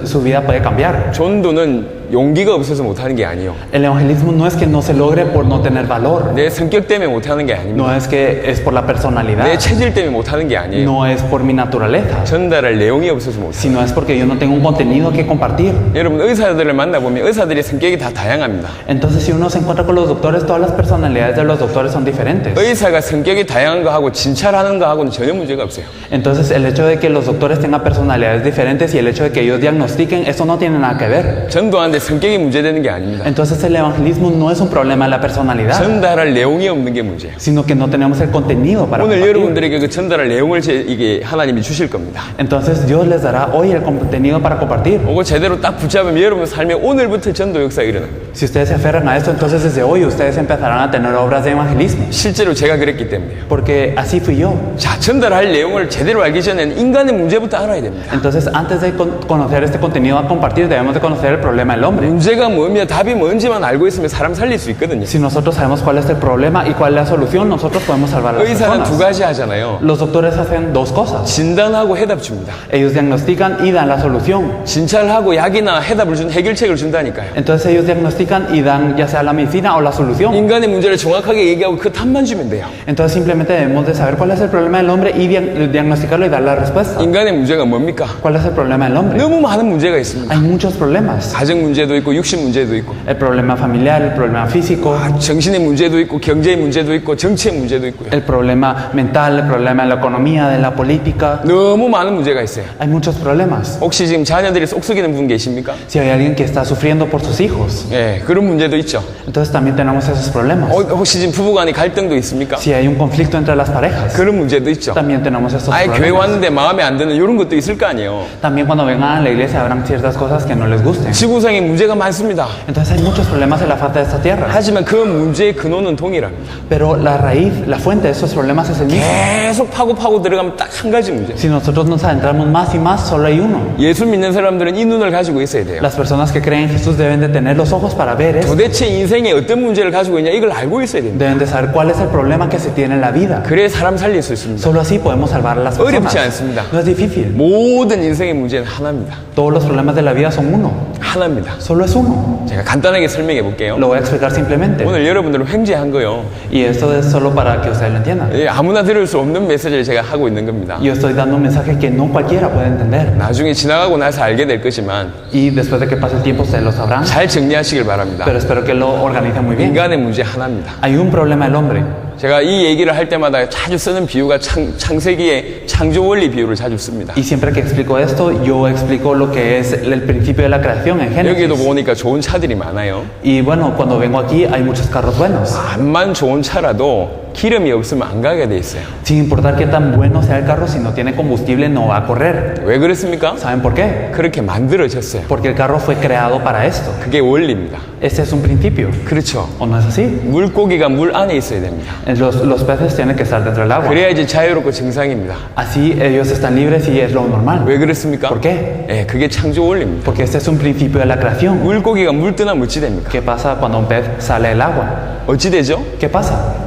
su vida puede cambiar. 전도는 용기가 없어서 못하는 게 아니에요. El evangelismo no es que no se logre por no tener valor. 내 성격 때문에 못하는 게 아닙니다. No es que es por la 내 personalidad. 체질 때문에 못하는 게 아니에요. No es por mi naturaleza. 전달할 내용이 없어서 못해요. Sino es porque yo no tengo un contenido que compartir. 여러분 의사들을 만나보면 의사들의 성격이 다 다양합니다. Entonces si uno se encuentra con los doctores, todas las personalidades de los doctores son diferentes. 의사가 성격이 다양한 거 하고 진찰하는 거 하고는 전혀 문제가 없어요. Entonces el hecho de que los doctores tengan personalidades diferentes y el hecho de que ellos diagnostiquen, eso no tiene nada que ver. 전도하는데 성격이 문제되는 게 아닙니다. Entonces el evangelismo no es un problema de la personalidad, 전달할 내용이 없는 게 문제예요. sino que no tenemos el contenido para 오늘 compartir. 여러분들에게 그 전달할 내용을 이게 하나님이 주실 겁니다. Entonces Dios les dará hoy el contenido para compartir. 그거 제대로 딱 붙잡으면 여러분 삶에 오늘부터 전도 역사가 일어납니다. Si ustedes se aferran a esto, entonces desde hoy ustedes empezarán a tener obras de evangelismo. 실제로 제가 그랬기 때문에요. Porque así fui yo. 자, 전달할 내용을 제대로 알기 전에는 인간의 문제부터 알아야 됩니다. Entonces antes de conocer este contenido a compartir, debemos de conocer el problema del hombre. 문제가 뭐며 답이 뭔지만 알고 있으면 사람 살릴 수 있거든요. Si nosotros sabemos cuál es el problema y cuál es la solución, nosotros podemos salvar a las 의사는 두 personas. 가지 하잖아요. Los doctores hacen dos cosas. 진단하고 해답 줍니다. Ellos diagnostican y dan la solución. 진찰하고 약이나 해답을 준 해결책을 준다니까요. Entonces ellos diagnostican y dan ya sea la medicina o la solución. 인간의 문제를 정확하게 얘기하고 그 답만 주면 돼요. Entonces simplemente debemos de saber cuál es el problema del hombre y diagnosticarlo y dar la respuesta. 인간의 문제가 뭡니까? ¿Cuál es el problema del hombre? 너무 많은 문제가 있습니다. Hay muchos problemas. 가정 문제도 있고 육신 문제도 있고 El problema familiar, el problema físico, 정신의 문제도 있고 경제의 문제도 있고 정치의 문제도 있고요. el problema mental, el problema de la economía, de la política. 너무 많은 문제가 있어요. Hay muchos problemas. 혹시 지금 자녀들이 쏙썩이는 분 계십니까? Si hay alguien que está sufriendo por sus hijos, 예, 그런 문제도 있죠. entonces también tenemos esos problemas. 혹시 지금 부부간에 갈등도 있습니까? Si hay un conflicto entre las parejas, 그런 문제도 있죠. también tenemos esos 아예 교회 problemas. 왔는데 마음에 안 드는 이런 것도 있을 거 아니에요. También cuando vengan a la iglesia habrán ciertas cosas que no les gusten. 지구상에 문제가 많습니다. Entonces hay muchos problemas en la faz de esta tierra. 하지만 그 문제의 근원은 동일합니다. Pero la raíz, la fuente de esos problemas es el mismo. 계속 파고 들어가면 딱 한 가지 문제. Si nosotros nos adentramos más y más, solo hay uno. 예수 믿는 사람들은 이 눈을 가지고 있어야 돼요. Las personas que creen en Jesús deben de tener los ojos para ver eso. 도대체 인생에 어떤 문제를 가지고 있냐 이걸 알고 있어야 됩니다. Deben de saber cuál es el problema que se tiene en la vida. 그래야 사람 살릴 수 있습니다. Solo así podemos salvar a las personas. 어렵지 않습니다. No es difícil. 모든 인생의 문제는 하나입니다. Todos los problemas de la vida son uno. 하나입니다. Solo es uno. 제가 간단하게 설명해 볼게요. Lo voy a explicar simplemente. 오늘 여러분들을 횡재한 거요. Y esto es solo para que ustedes lo entiendan. 예, 아무나 들을 수 없는 메시지를 제가 하고 있는 겁니다. Yo estoy dando un mensaje que no cualquiera puede entender. 나중에 지나가고 나서 알게 될 거지만 Y después de que pase el tiempo ustedes lo sabrán. 잘 정리하시길 바랍니다. Pero espero que lo organicen muy bien. 인간의 문제 하나입니다. Hay un problema del hombre. 제가 이 얘기를 할 때마다 자주 쓰는 비유가 창세기의 창조 원리 비유를 자주 씁니다. Y siempre que explico esto, yo explico lo que es el principio de la creación en 여기도 Génesis. 보니까 좋은 차들이 많아요. Y bueno, cuando vengo aquí hay muchos carros buenos. 암만 좋은 차라도 기름이 없으면 안 가게 돼 있어요. Sin importar qué tan bueno sea el carro, si no tiene combustible no va a correr. 왜 그렇습니까? ¿Saben por qué? 그렇게 만들어졌어요. Porque el carro fue creado para esto. 그게 원리입니다. Este es un principio. 그렇죠. ¿O no es así? 물고기가 물 안에 있어야 됩니다. Los peces tienen que estar dentro del agua. 그래야지 자유롭고 정상입니다. Así ellos están libres y es lo normal. 왜 그렇습니까? ¿Por qué? 예, 그게 창조 원리입니다. Porque este es un principio de la creación. 물고기가 물 뜨나 어찌 됩니까? ¿Qué pasa cuando un pez sale del agua? 어찌 되죠? ¿Qué pasa?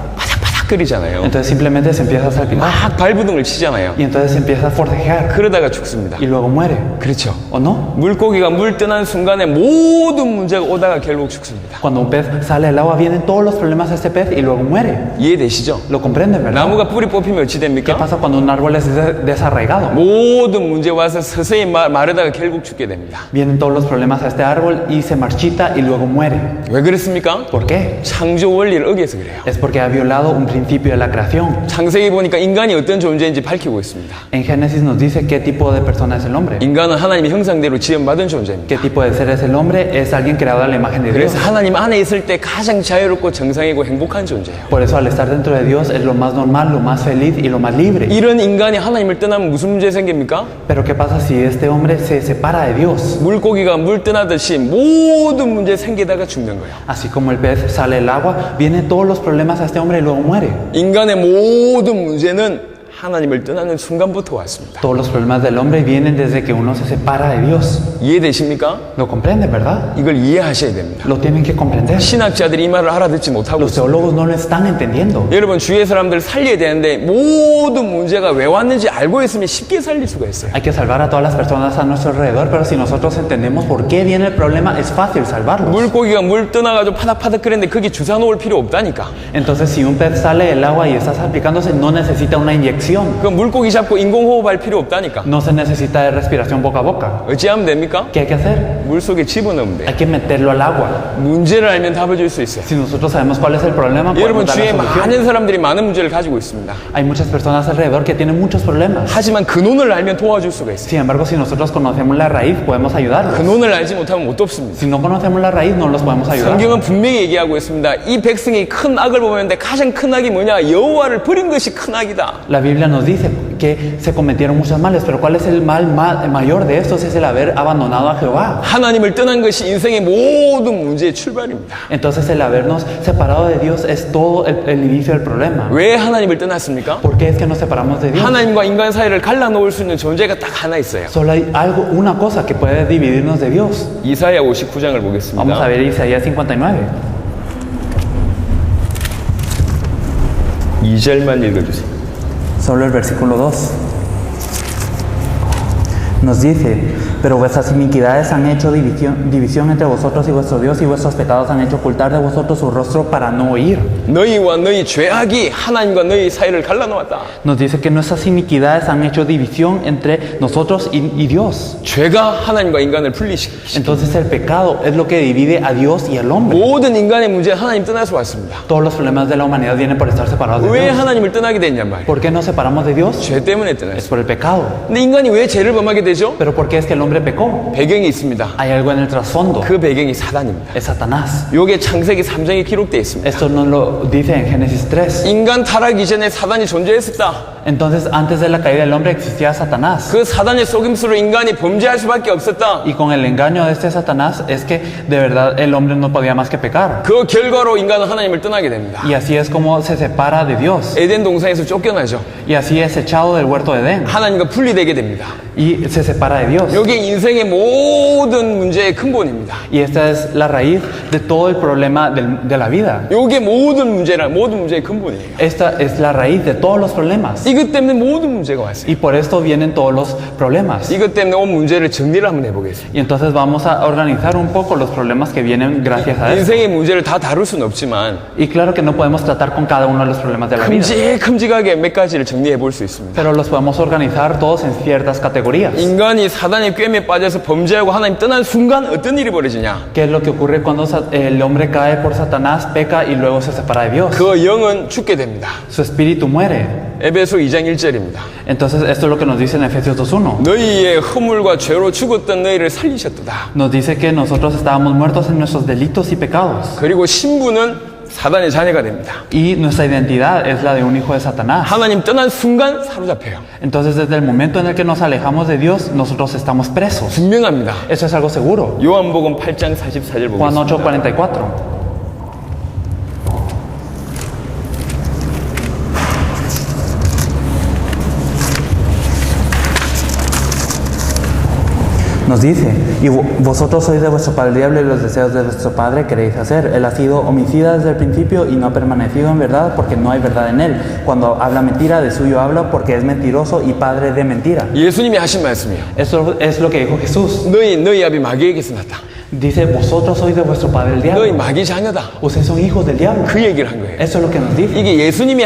끓이잖아요. Entonces simplemente se empieza a salpicar. 막 발부둥을 치잖아요. Y entonces se empieza a forcejear. 그러다가 죽습니다. Y luego muere. 그렇죠. ¿O no? 물고기가 물 떠난 순간에 모든 문제가 오다가 결국 죽습니다. Cuando un pez sale del agua vienen todos los problemas a este pez y luego muere. 이해되시죠? ¿Lo comprenden, verdad? 나무가 뿌리 뽑히면 어찌 ¿Qué 됩니까? pasa cuando un árbol es desarraigado? 모든 문제 와서 서서히 마르다가 결국 죽게 됩니다. Vienen todos los problemas a este árbol y se marchita y luego muere. 왜 그렇습니까? ¿Por qué? 창조 원리를 어겨서 그래요. Es porque ha violado un principio de la creación. 창세기 보니까 인간이 어떤 존재인지 밝히고 있습니다. En Génesis nos dice qué tipo de persona es el hombre. 인간은 하나님의 형상대로 지음받은 존재입니다. ¿Qué tipo de ser es el hombre? Es alguien creado a la imagen de Dios. 그래서 하나님 안에 있을 때 가장 자유롭고 정상이고 행복한 존재예요. Por eso al estar dentro de Dios es lo más normal, lo más feliz y lo más libre. 이런 인간이 하나님을 떠나면 무슨 문제 생깁니까? Pero ¿qué pasa si este hombre se separa de Dios? 물고기가 물 떠나듯이 모든 문제 생기다가 죽는 거예요. Así como el pez sale del agua, vienen todos los problemas a este hombre y luego muere. 인간의 모든 문제는 하나님을 떠나는 순간부터 왔습니다. Todos los problemas del hombre vienen desde que uno se separa de Dios. 이해되십니까? ¿Lo comprende, verdad? 이걸 이해하셔야 됩니다. Lo tienen que comprender. 신학자들이 이 말을 알아듣지 못하고 Los 있습니다. teólogos no lo están entendiendo. 여러분 주위의 사람들 살려야 되는데 모든 문제가 왜 왔는지 알고 있으면 쉽게 살릴 수가 있어요. Hay que salvar a todas las personas a nuestro alrededor, pero si nosotros entendemos por qué viene el problema, es fácil salvarlos. 물고기가 물 떠나가지고 파닥파닥 끓는데 거기 주사 놓을 필요 없다니까. Entonces, si un pez sale del agua y está salpicándose, no necesita una inyección. 그 물고기 잡고 인공호흡할 필요 없다니까. No se necesita de respiración boca a boca. 어찌하면 됩니까? ¿Qué hay que hacer? 물속에 집어넣으면 돼. Hay que meterlo al agua. 문제를 알면 답을 줄 수 있어요. Si nosotros sabemos cuál es el problema, 여러분 podemos dar 주위에 la solución. 많은 사람들이 많은 문제를 가지고 있습니다. Hay muchas personas alrededor que tienen muchos problemas. 하지만 근원을 알면 도와줄 수가 있어요. Sin embargo, si nosotros conocemos la raíz, podemos ayudarlos. 근원을 알지 못하면 못 돕습니다. Si no conocemos la raíz, no los podemos ayudar. 성경은 분명히 얘기하고 있습니다. 이 백성이 큰 악을 보는데 가장 큰 악이 뭐냐? 여호와를 버린 것이 큰 악이다. La Biblia nos dice que se cometieron muchos males, pero ¿cuál es el mal mayor de estos? Es el haber abandonado a Jehová. 하나님을 떠난 것이 인생의 모든 문제의 출발입니다. Entonces el habernos separado de Dios es todo el inicio del problema. 왜 하나님을 떠났습니까? ¿Por qué es que nos separamos de Dios? 하나님과 인간 사이를 갈라놓을 수 있는 존재가 딱 하나 있어요. Solo hay una cosa que puede dividirnos de Dios. 이사야 59장을 보겠습니다. Vamos a ver Isaías 59. 2절만 읽어주세요. Solo el versículo 2. Nos dice, pero vuestras iniquidades han hecho división entre vosotros y vuestro Dios, y vuestros pecados han hecho ocultar de vosotros su rostro para no oír. 너희와 너희 죄악이 하나님과 너희 사이를 갈라놓았다. Nos dice que nuestras iniquidades han hecho división entre nosotros y Dios. 죄가 하나님과 인간을 분리시키고 Entonces el pecado es lo que divide a Dios y al hombre. 모든 인간의 문제 하나님 떠나서 왔습니다. Todos los problemas de la humanidad vienen por estar separados de 왜 Dios. 하나님을 떠나게 됐냔 말이에요. ¿Por qué nos separamos de Dios? 죄 때문에 Es 떠났어요. por el pecado. 근데 인간이 왜 죄를 범하게 되죠? ¿Pero por qué es que el hombre pecó? 배경이 있습니다. Hay algo en el trasfondo. 그 배경이 사단입니다. Es Satanás. 요게 창세기 3장에 기록되어 있습니다. Esto nos lo dice en Génesis 3. 인간 타락 이전에 사단이 존재했었다. Entonces, antes de la caída del hombre existía Satanás. 그 사단의 속임수로 인간이 범죄할 수밖에 없었다. Y con el engaño de este Satanás es que de verdad el hombre no podía más que pecar. 그 결과로 인간은 하나님을 떠나게 됩니다. Y así es como se separa de Dios. 에덴 동산에서 쫓겨나죠. Y así es echado del huerto de Edén. 하나님과 분리되게 됩니다. Y se separa de Dios. 이게 인생의 모든 문제의 근본입니다. Y esta es la raíz de todo el problema de la vida. 이게 모든 문제의 근본이에요. Esta es la raíz de todos los problemas. 이것 때문에 모든 문제가 왔어요. Y por esto vienen todos los problemas. 이것 때문에 온 문제를 정리를 한번 해보겠습니다. Y entonces vamos a organizar un poco los problemas que vienen gracias a esto. 인생의 문제를 다 다룰 수는 없지만 Y claro que no podemos tratar con cada uno de los problemas de la vida, 큼직하게 몇 가지를 정리해 볼 수 있습니다. pero los podemos organizar todos en ciertas categorías. 인간이 사단의 꾀에 빠져서 범죄하고 하나님 떠난 순간 어떤 일이 벌어지냐? ¿Qué es lo que ocurre cuando el hombre cae por Satanás, peca y luego se separa de Dios? 그 영은 죽게 됩니다. Su espíritu muere. 에베소 2장 1절입니다. Entonces esto es lo que nos dice en Efesios 2:1. 너희의 허물과 죄로 죽었던 너희를 살리셨도다. Nos dice que nosotros estábamos muertos en nuestros delitos y pecados. 그리고 신부는 사단의 자녀가 됩니다. Y nuestra identidad es la de un hijo de Satanás. 하나님 떠난 순간 사로잡혀요. Entonces desde el momento en el que nos alejamos de Dios, nosotros estamos presos. 분명합니다. Eso es algo seguro. 요한복음 8장 44절 Juan 보겠습니다. 8:44. Nos dice, y vosotros sois de vuestro padre el diablo y los deseos de vuestro padre queréis hacer. Él ha sido homicida desde el principio y no ha permanecido en verdad porque no hay verdad en él. Cuando habla mentira, de suyo habla porque es mentiroso y padre de mentira. 예수님이 하신 말씀이에요. Eso es lo que dijo Jesús. 너희 아비 마귀에게서 났다. Dice, vosotros sois de vuestro padre el 너희 diablo. 마귀 자녀다. Ustedes son hijos del diablo. 그 얘기를 한 거예요. Eso es lo que nos dice. 이게 예수님이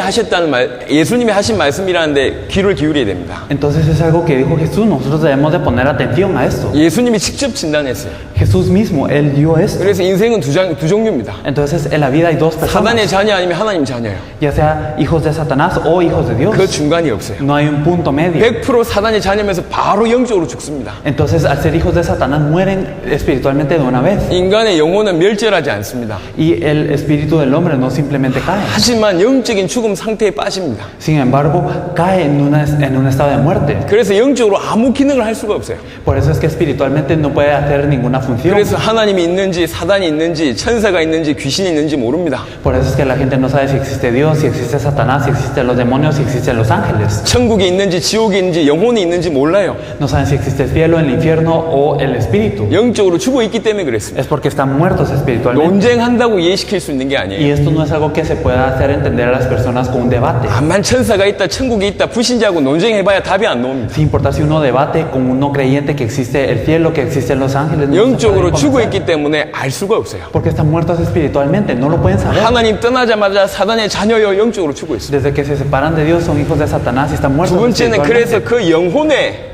하신 말씀이라는데 귀를 기울여야 됩니다. Entonces es algo que dijo Jesús. Nosotros debemos de poner atención a esto. 예수님이 직접 진단했어요. Jesús mismo, Él dio esto. 그래서 인생은 두 종류입니다. Entonces en la vida hay dos 사단의 personas. 자녀 아니면 하나님 자녀예요. Ya sea hijos de Satanás o hijos de Dios. 그 중간이 없어요. No hay un punto medio. 100% 사단의 자녀면서 바로 영적으로 죽습니다. Entonces al ser hijos de Satanás mueren espiritualmente espiritualmente de una vez. 인간의 영혼은 멸절하지 않습니다. Y el espíritu del hombre no simplemente cae. 하지만 영적인 죽음 상태에 빠집니다. Sin embargo, cae en un estado de muerte. 그래서 영적으로 아무 기능을 할 수가 없어요. Por eso es que espiritualmente no puede hacer ninguna función. 그래서 하나님이 있는지 사단이 있는지 천사가 있는지 귀신이 있는지 모릅니다. Por eso es que la gente no sabe si existe Dios, si existe Satanás, si existen los demonios, si existen los ángeles. 천국이 있는지 지옥이 있는지 영혼이 있는지 몰라요. No saben si existe el cielo, el infierno o el espíritu. 영적으로 죽어 있기 때문에 그랬습니다. Es porque están muertos espiritualmente. 논쟁한다고 이해시킬 수 있는 게 Y 아니에요. esto no es algo que se pueda hacer entender a las personas con un debate. 암만 천사가 있다 천국이 있다 불신자하고 논쟁해봐야 답이 안 나옵니다. Sin importar si uno debate con un no creyente que existe el cielo, que existen los ángeles. No se 영적으로 pueden 죽어 convencer. 있기 때문에 알 수가 없어요. Porque están muertos espiritualmente, no lo pueden saber. 하나님 떠나자마자 사단의 자녀여 영적으로 죽어 있어요. Desde que se separan de Dios son hijos de Satanás y están muertos 두 번째는 espiritualmente. 그래서 그 영혼에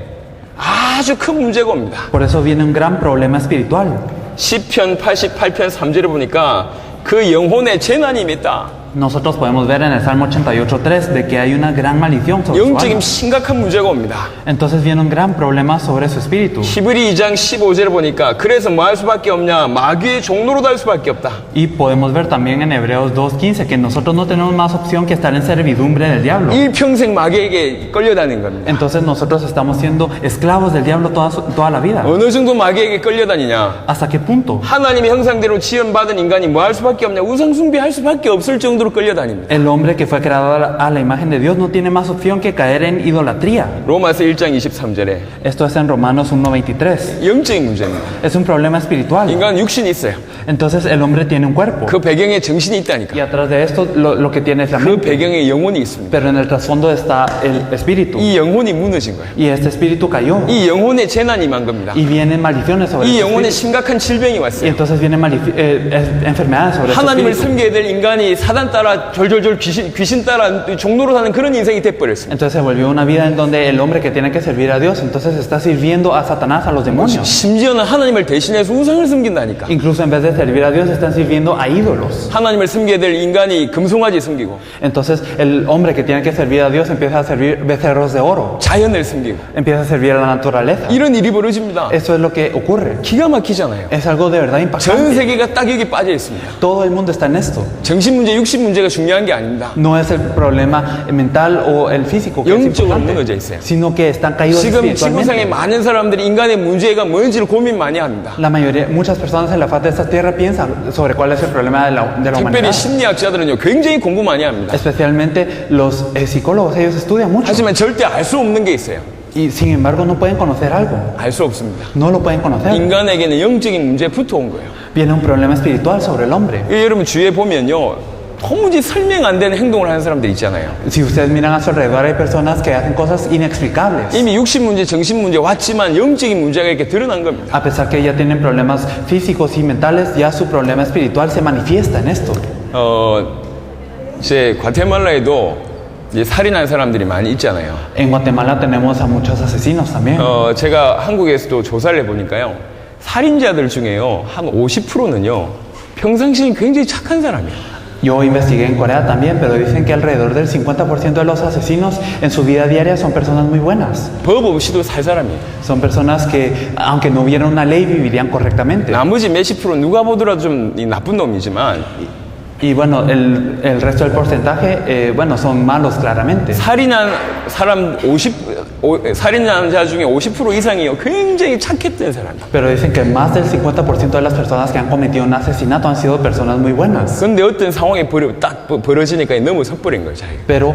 아주 큰 문제가 옵니다. Por eso viene un gran problema espiritual. 시편 88편 3절에 보니까 그 영혼에 재난이 있다. Nosotros podemos ver en el Salmo 88.3 de que hay una gran maldición sobre su 영적인 alma. 심각한 문제가 옵니다. Entonces viene un gran problema sobre su espíritu. 히브리 2장 15절에 보니까 그래서 뭐 할 수밖에 없냐 마귀의 종로로 달 수밖에 없다. Y podemos ver también en Hebreos 2.15 que nosotros no tenemos más opción que estar en servidumbre del diablo. 일평생 마귀에게 끌려다니는 겁니다. Entonces nosotros estamos siendo esclavos del diablo toda la vida. 어느 정도 마귀에게 끌려다니냐? ¿Hasta qué punto? 하나님의 형상대로 지원받은 인간이 뭐 할 수밖에 없냐? 우상숭배할 수밖에 없을 정도로 끌려다닙니다. El hombre que fue creado a la imagen de Dios no tiene más opción que caer en idolatría. 로마서 1장 23절에 Esto es en Romanos 1.23. 영적인 문제입니다. Es un problema espiritual. 인간은 육신이 있어요. Entonces el hombre tiene un cuerpo. 그 배경에 정신이 Y 있다니까. atrás de esto lo que tiene es la 그 mente. 배경에 영혼이 있습니다. Pero en el trasfondo está el espíritu. 이 영혼이 무너진 거예요. Y este espíritu cayó. 이 영혼에 재난이 임한 겁니다. Y vienen maldiciones sobre 이 este 영혼에 espíritu. 심각한 질병이 Y 왔어요. entonces vienen enfermedades sobre este 하나님을 espíritu. 섬겨야 될 인간이 사단 따라 졸졸졸 귀신 따라 종로로 사는 그런 인생이 돼버렸어요. Entonces se volvió una vida en donde el hombre que tiene que servir a Dios, entonces está sirviendo a Satanás, a los demonios. 심지어는 하나님을 대신해서 우상을 섬긴다니까. Incluso en vez de servir a Dios, están sirviendo a ídolos. 하나님을 섬겨야 될 인간이 금송아지 섬기고 Entonces el hombre que tiene que servir a Dios empieza a servir becerros de oro, 자연을 섬기고 empieza a servir a la naturaleza. 이런 일이 벌어집니다. Eso es lo que ocurre. 기가 막히잖아요. Es algo de verdad 전 impactante. 세계가 딱 여기 빠져 있습니다. Todo el mundo está en esto. 정신 문제, 육신 문제가 중요한 게 아닙니다. No es el problema mental o el físico que es 영적으로 importante, 무너져 있어요. sino que están caídos 지금 지구상의 espiritualmente. 많은 사람들이 인간의 문제가 뭔지를 고민 많이 합니다. La mayoría, muchas personas en la faz de esta tierra piensan sobre cuál es el problema de la 특별히 humanidad. 심리학자들은요 굉장히 공부 많이 합니다. Especialmente los psicólogos, ellos estudian mucho. 하지만 절대 알 수 없는 게 있어요. Y sin embargo no pueden conocer algo. 알 수 없습니다. No lo pueden conocer. 인간에게는 영적인 문제부터 온 거예요. Viene un problema espiritual sobre el hombre. 여러분 주위에 보면요 도무지 설명 안 되는 행동을 하는 사람들 있잖아요. Si ustedes miran a su alrededor hay personas que hacen cosas inexplicables. 이미 육신 문제, 정신 문제 왔지만 영적인 문제가 이렇게 드러난 겁니다. A pesar que ya tienen problemas físicos y mentales, ya su problema espiritual se manifiesta en esto. 제 과테말라에도 이제 살인한 사람들이 많이 있잖아요. En Guatemala tenemos a muchos asesinos también. 제가 한국에서도 조사를 해보니까요. 살인자들 중에요. 한 50%는요. 평상시에 굉장히 착한 사람이에요. Yo investigué en Corea también, pero dicen que alrededor del 50% de los asesinos en su vida diaria son personas muy buenas. 법 없이도 살 사람이에요. Son personas que, aunque no hubiera una ley, vivirían correctamente. 나머지 몇십 프로 누가 보더라도 좀 나쁜 놈이지만 Y bueno, el resto del porcentaje, bueno, son malos claramente. 살인한 사람 살인자 중에 50% 이상이요. 굉장히 착했던 사람이에요. Pero dicen que más del 50% de las personas que han cometido un asesinato han sido personas muy buenas. 근데 어떤 상황이 딱 벌어지니까 넘어서버린 거예요, 자기가. Pero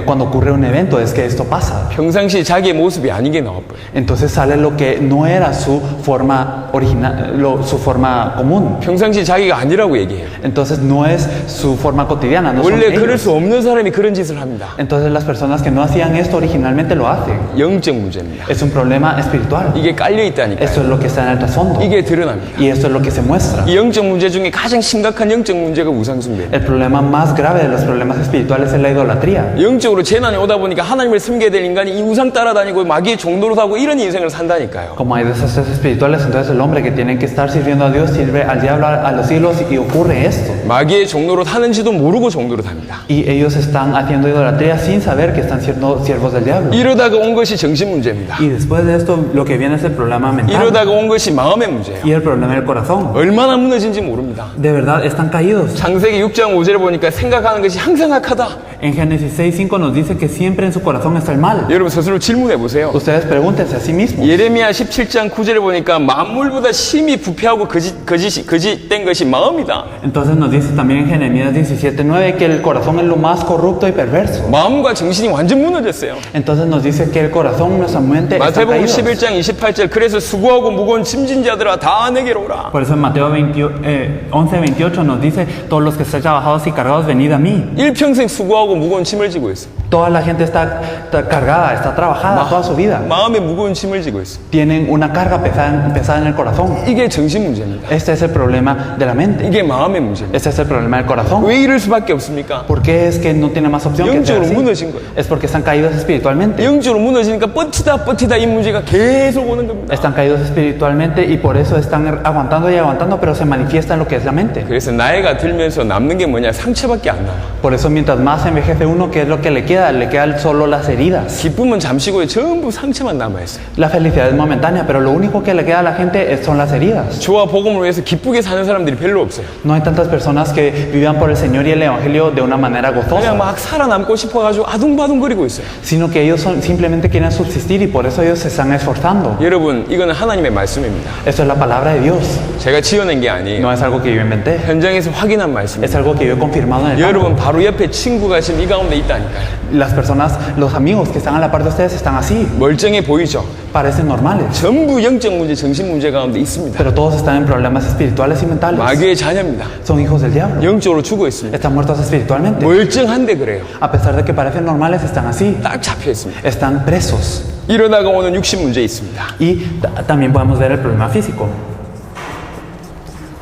cuando ocurre un evento es que esto pasa. 평상시 자기의 모습이 아닌 게 나와버려요. Entonces sale lo que no era su forma original, su forma común. 평상시 자기가 아니라고 얘기해요. Entonces no es su forma cotidiana, no son 원래 그럴 ellos. 수 없는 사람이 그런 짓을 합니다. Entonces las personas que no hacían esto originalmente lo hacen. 영적 문제입니다. Es un problema espiritual. 이게 깔려 있다니까요. Esto es lo que está en el trasfondo. 이게 드러납니다. Y esto es lo que se muestra. 이 영적 문제 중에 가장 심각한 영적 문제가 우상숭배예요. El problema más grave de los problemas espirituales es la idolatría. 영적으로 재난이 오다 보니까 하나님을 섬겨야 될 인간이 이 우상 따라다니고 마귀의 종노릇 하고 이런 인생을 산다니까요. Como hay desastres espirituales, entonces el hombre que tiene que estar sirviendo a Dios sirve al diablo a los siglos y ocurre esto. 마귀의 종로로 타는지도 모르고 종로로 탑니다. Y ellos están haciendo idolatría sin saber que están siendo siervos del diablo. 이러다가 온 것이 정신 문제입니다. Y después de esto, lo que viene es el problema mental. 이러다가 온 것이 마음의 문제예요. Y el problema del corazón. 얼마나 무너진지 모릅니다. De verdad, están caídos. 창세기 6장 5절에 보니까 생각하는 것이 항상 악하다. En Génesis 6:5 nos dice que siempre en su corazón está el mal. 여러분 스스로 질문해 보세요. Ustedes pregúntense a sí mismos. 예레미야 17장 9절에 보니까 만물보다 심히 부패하고 거짓된 것이 마음이다. Entonces nos dice también en Jeremías 17:9 que el corazón es lo más corrupto y perverso. 마음과 정신이 완전 무너졌어요. Entonces nos dice que el corazón, nuestra mente, están 마태복음 caídos. 11장 28절 그래서 수고하고 무거운 짐진 자들아 다 내게로 오라. Por eso en Mateo 11:28 nos dice, todos los que están trabajados y cargados, venid a mí. 일평생 수고하고 무거운 짐을 지고 있어. Toda la gente está cargada, está trabajada toda su vida. 마음에 무거운 짐을 지고 있어. Tienen una carga pesada en el corazón. 이게 정신 문제입니다. Este es el problema de la mente. 이게 마음의 문제입니다. Este es el problema del corazón. 왜 이럴 수밖에 없습니까? ¿Por qué es que no tiene más opción que ser 영적으로 así? 무너진 거예요. Es porque están caídos espiritualmente. 영적으로 무너지니까 버티다 이 문제가 계속 오는 겁니다. Están caídos espiritualmente y por eso están aguantando y aguantando, pero se manifiesta en lo que es la mente. 그래서 나이가 들면서 남는 게 뭐냐? 상처밖에 안 나와. Por eso mientras más envejece uno, ¿qué es lo que le queda? Le quedan solo las heridas. 기쁨은 잠시고요. 전부 상처만 남아있어요. La felicidad es momentánea, pero lo único que le queda a la gente son las heridas. 주와 복음을 위해서 기쁘게 사는 사람들이 별로 없어요. No hay tantas personas que vivan por el Señor y el Evangelio de una manera gozosa, 그냥 막 살아남고 싶어가지고 아둥바둥거리고 있어요. sino que ellos simplemente quieren subsistir y por eso ellos se están esforzando. 여러분, 이거는 하나님의 말씀입니다. Eso es la palabra de Dios. 제가 지어낸 게 아니에요. No es algo que yo inventé, 현장에서 확인한 es 말씀입니다. algo que yo he confirmado en el campo. 여러분, 바로 옆에 친구가 지금 이 가운데 있다니까요. Las personas, los amigos que están a la par de ustedes están así, 멀쩡해 보이죠? parecen normales, 전부 영적 문제, 정신 문제 가운데 있습니다. pero todos están en problemas espirituales y mentales. 마귀의 자녀입니다. Son hijos del diablo, 영적으로 죽어 있습니다. están muertos espiritualmente. 멀쩡한데 그래요. A pesar de que parecen normales, están así, 딱 잡혀 있습니다. están presos. 이러다가 오는 육신 문제 있습니다. Y también podemos ver el problema físico.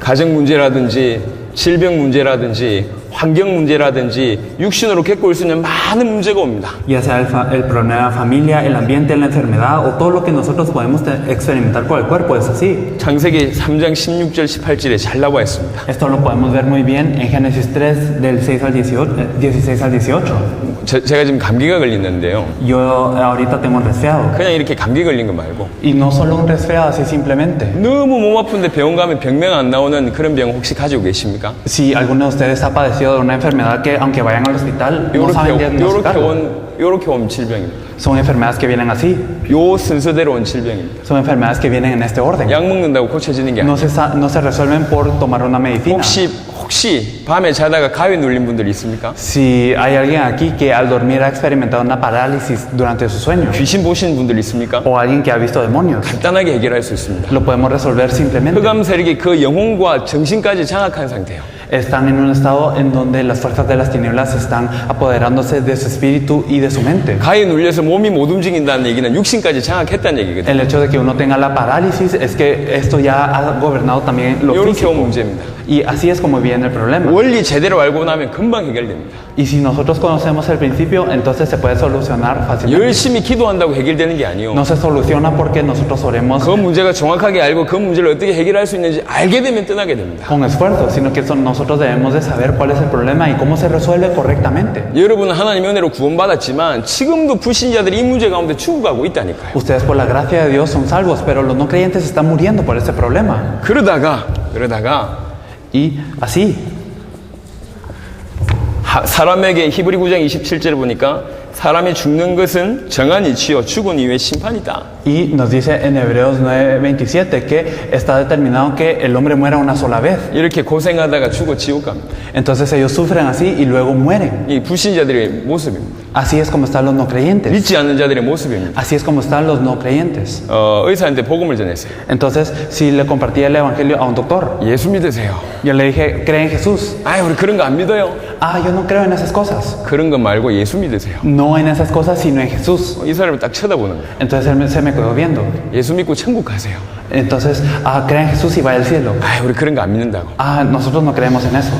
가정 문제라든지 질병 문제라든지 환경 문제라든지 육신으로 겪고 올 수 있는 많은 문제가 옵니다. Ya sea el problema de la familia, el ambiente, la enfermedad o todo lo que nosotros podemos experimentar por el cuerpo, es así. 창세기 3장 16절 18절에 잘 나와 있습니다. Esto lo podemos ver muy bien en Génesis 3 del 6 al 18, 16 al 18. 제가 지금 감기가 걸렸는데요. Yo ahorita tengo un resfriado. 그냥 이렇게 감기 걸린 거 말고 Y no solo un resfriado, así simplemente. 너무 몸 아픈데 병원 가면 병명 안 나오는 그런 병 혹시 가지고 계십니까? Si alguno de ustedes ha padecido de una enfermedad que aunque vayan al hospital no saben diagnosticarlo. 요렇게 온 질병입니다. Son enfermedades que vienen así. 요 순서대로 온 질병입니다. Son enfermedades que vienen en este orden. 약 먹는다고 고쳐지는 게 아니에요. No se resuelven por tomar una medicina. 혹시 밤에 자다가 가위 눌린 분들 있습니까? Si hay alguien aquí que al dormir ha experimentado una parálisis durante su sueño, 귀신 보신 분들 있습니까? o alguien que ha visto demonios, 간단하게 해결할 수 있습니다. lo podemos resolver simplemente. 흑암 세력이 그 영혼과 정신까지 장악한 상태예요. Están en un estado en donde las fuerzas de las tinieblas están apoderándose de su espíritu y de su mente. 가위 눌려서 몸이 못 움직인다는 얘기는 육신까지 장악했다는 얘기거든요. El hecho de que uno tenga la parálisis es que esto ya ha gobernado también lo 이렇게 físico. 온 문제입니다. Y así es como viene el problema. 원리 제대로 알고 나면 금방 해결됩니다. Y si nosotros conocemos el principio, entonces se puede solucionar fácilmente. 열심히 기도한다고 해결되는 게 아니에요. No se soluciona porque nosotros oremos 그 문제가 정확하게 알고 그 문제를 어떻게 해결할 수 있는지 알게 되면 떠나게 됩니다. con esfuerzo, sino que nosotros debemos de saber cuál es el problema y cómo se resuelve correctamente. 여러분은 하나님의 은혜로 구원받았지만 지금도 불신자들이 이 문제 가운데 죽어가고 있다니까요. Ustedes por la gracia de Dios son salvos, pero los no creyentes están muriendo por este problema. 그러다가 Y así, 사람에게 히브리 9장 27절을 보니까 사람이 죽는 것은 정한 이치요 죽은 이후에 심판이다. y nos dice en Hebreos 9:27 que está determinado que el hombre muera una sola vez. 이렇게 고생하다가 죽어 지옥 갑니다. Entonces ellos sufren así y luego mueren. 이 불신자들의 모습입니다. Así es como están los no creyentes. 믿지 않는 자들의 모습입니다. Así es como están los no creyentes. 의사한테 복음을 전했어요. Entonces, si le compartí el evangelio a un doctor, 예수 믿으세요. yo le dije, cree en Jesús. 아, 우리 그런 거 안 믿어요. Ah, yo no creo en esas cosas. 그런 거 말고 예수 믿으세요. No en esas cosas, sino en Jesús. 이 사람을 딱 쳐다보는 거예요. Entonces él se me quedó viendo. 예수 믿고 천국 가세요. Entonces, cree en Jesús y vaya al cielo. 아, 우리 그런 거 안 믿는다고. Nosotros no creemos en eso.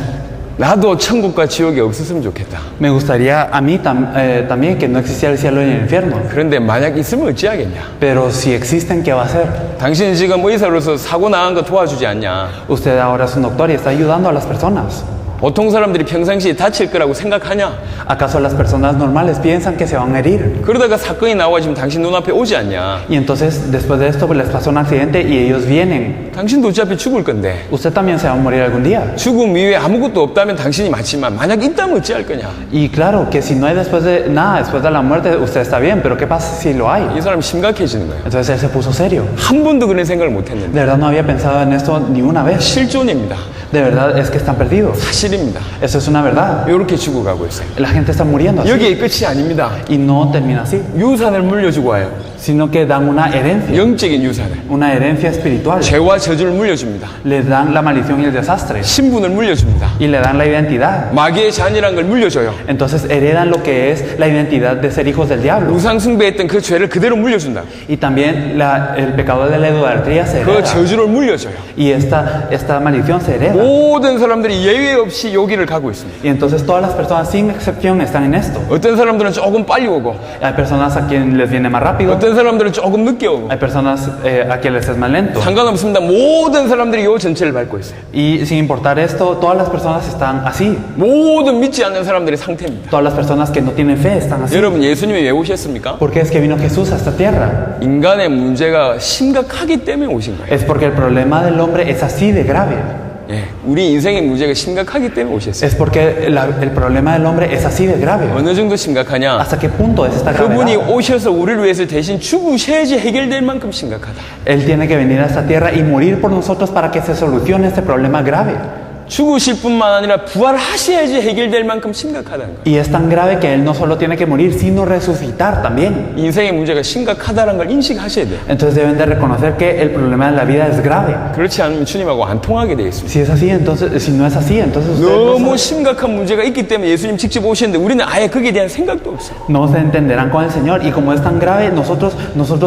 나도 천국과 지옥이 없었으면 좋겠다. Me gustaría a mí también que no existiera el cielo y el infierno. 그런데 만약 있으면 어찌하겠냐? Pero si existen, ¿qué va a hacer? 당신 지금 의사로서 사고 나간 거 도와주지 않냐? Usted ahora es un doctor y está ayudando a las personas. 보통 사람들이 평상시에 다칠 거라고 생각하냐? ¿Acaso las personas normales piensan que se van a herir? 그러다가 사건이 나와지면 당신 눈앞에 오지 않냐? Y entonces después de esto pues, les pasó un accidente y ellos vienen. 당신도 어차피 죽을 건데 Usted también se va a morir algún día. 죽음 이외에 아무것도 없다면 당신이 맞지만 만약 있다면 어찌할 거냐? Y claro que si no hay después de nada, después de la muerte, usted está bien, pero ¿qué pasa si lo hay? 이 사람 심각해지는 거예요. Entonces él se puso serio. 한 번도 그런 생각을 못 했는데 De verdad no había pensado en esto ni una vez. 실존입니다. De verdad es que están perdidos. 사실입니다. Eso es una verdad. 이렇게 죽어가고 있어요. La gente está muriendo así. 여기에 끝이 아닙니다. Y no termina así, 유산을 물려주고 와요. sino que dan una herencia, 영적인 유산을. una herencia espiritual. 죄와 저주를 물려줍니다. Le dan la maldición y el desastre. 신분을 물려줍니다. Y le dan la identidad. 마귀의 자녀란 걸 물려줘요. Entonces heredan lo que es la identidad de ser hijos del diablo. 우상 숭배했던 그 죄를 그대로 물려준다. Y también el pecado de la idolatría se 그 hereda. 저주를 물려줘요. Y esta maldición se hereda. 모든 사람들이 예외 없이 여기를 가고 있습니다. Y entonces todas las personas sin excepción están en esto. 어떤 사람들은 조금 빨리 오고 Hay personas a quien les viene más rápido. 어떤 사람들은 조금 늦게 오고 Hay personas a quien les es más lento. 상관없습니다. 모든 사람들이 요 전체를 밟고 있어요. Y sin importar esto, todas las personas están así. 모든 믿지 않는 사람들의 상태입니다. Todas las personas que no tienen fe están así. 여러분 예수님이 왜 오셨습니까? ¿Por qué es que vino Jesús a esta tierra? 인간의 문제가 심각하기 때문에 오신 거예요. Es porque el problema del hombre es así de grave. 예, 우리 인생의 문제가 심각하기 때문에 오셨어요. Es porque el problema del hombre es así de grave. 어느 정도 심각하냐? ¿Hasta qué punto es esta 그분이 gravedad? 오셔서 우리를 위해서 대신 죽으셔야지 해결될 만큼 심각하다. Él tiene que venir a esta tierra y morir por nosotros para que se solucione este problema grave. 죽으실 뿐만 아니라 부활하셔야지 해결될 만큼 심각하다는 거예요. Y es tan grave que Él no solo tiene que morir, sino resucitar también. 인생의 문제가 심각하다는 걸 인식하셔야 돼요. Entonces deben de reconocer que el problema de la vida es grave. 그렇지 않으면 주님하고 안 통하게 되어 있습니다. Si es así, entonces, si no es así, entonces ustedes 너무 심각한 문제가 있기 때문에 예수님 직접 오셨는데 우리는 아예 거기에 대한 생각도 없어요. no se entenderán con el Señor. Y como es tan grave, nosotros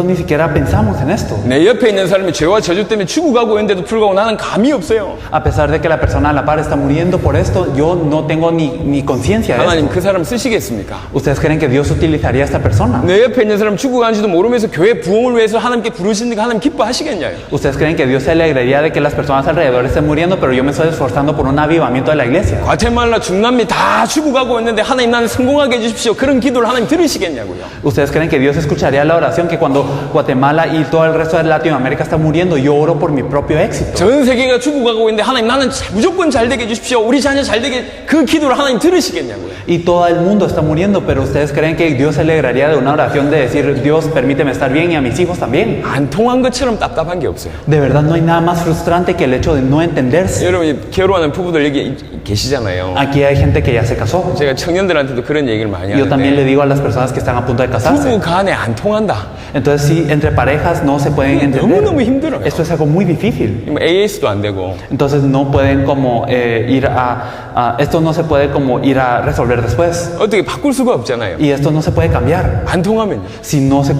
ni siquiera pensamos en esto. 내 옆에 있는 사람이 죄와 저주 때문에 죽어가고 있는데도 불구하고 나는 감이 없어요. A pesar de que la persona a la par está muriendo por esto, yo no tengo ni conciencia de 하나님 esto. 그 사람 쓰시겠습니까? ¿Ustedes creen que Dios utilizaría a esta persona? 내 옆에 있는 사람 죽어간지도 모르면서 교회 부흥을 위해서 하나님께 부르시니까 하나님 기뻐하시겠냐요. ¿Ustedes creen que Dios se alegraría de que las personas alrededor estén muriendo, pero yo me estoy esforzando por un avivamiento de la iglesia? 과테말라 중남미 다 죽어가고 있는데 하나님 나는 성공하게 해주십시오. 그런 기도를 하나님 들으시겠냐고요. ¿Ustedes creen que Dios escucharía la oración que cuando Guatemala y todo el resto de Latinoamérica está muriendo, yo oro por mi propio éxito? 전 세계가 죽어가고 있는데 하나님 나는 무조건 잘 되게 해주십시오. 우리 자녀 잘 되게 그 기도를 하나님 들으시겠냐고요. Y todo el mundo está muriendo, pero ¿ustedes creen que Dios se alegraría de una oración de decir, Dios, permíteme estar bien y a mis hijos también? 안 통한 것처럼 답답한 게 없어요. De verdad no hay nada más frustrante que el hecho de no entenderse. 여러분 결혼하는 부부들 여기 계시잖아요. Aquí hay gente que ya se casó. 제가 청년들한테도 그런 얘기를 많이 Yo también le 하는데 digo a las personas que están a punto de casarse. 부부 간에 안 통한다. Entonces, si entre parejas no se pueden 너무너무 entender, 힘들어요. esto es algo muy difícil. AS도 안 되고 Entonces, no pueden como esto no se puede como ir a resolver después. 어떻게 바꿀 수가 없잖아요. Y esto no se puede cambiar 안 통하면요. si no se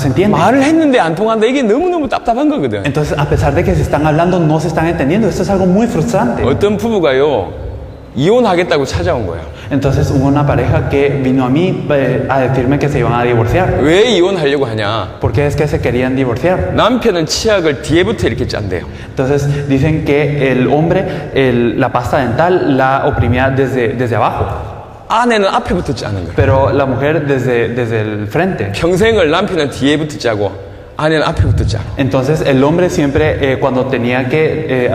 entiende. 말을 했는데 안 통한다. 이게 너무너무 답답한 거거든. Entonces, a pesar de que se están hablando, no se están entendiendo. Esto es algo muy frustrante. 어떤 부부가요 이혼하겠다고 찾아온 거예요. Entonces, hubo una pareja que vino a mí a decirme que se iban a divorciar. 왜 이혼하려고 하냐? ¿Por qué es que se querían divorciar? 남편은 치약을 뒤에부터 이렇게 짠대요. Entonces, dicen que el hombre la pasta dental la oprimía desde abajo, 아내는 앞에부터 짜는 거예요. pero la mujer desde el frente. 평생을 남편은 뒤에부터 짜고 아내는 앞에부터 짜. Entonces el hombre siempre cuando tenía que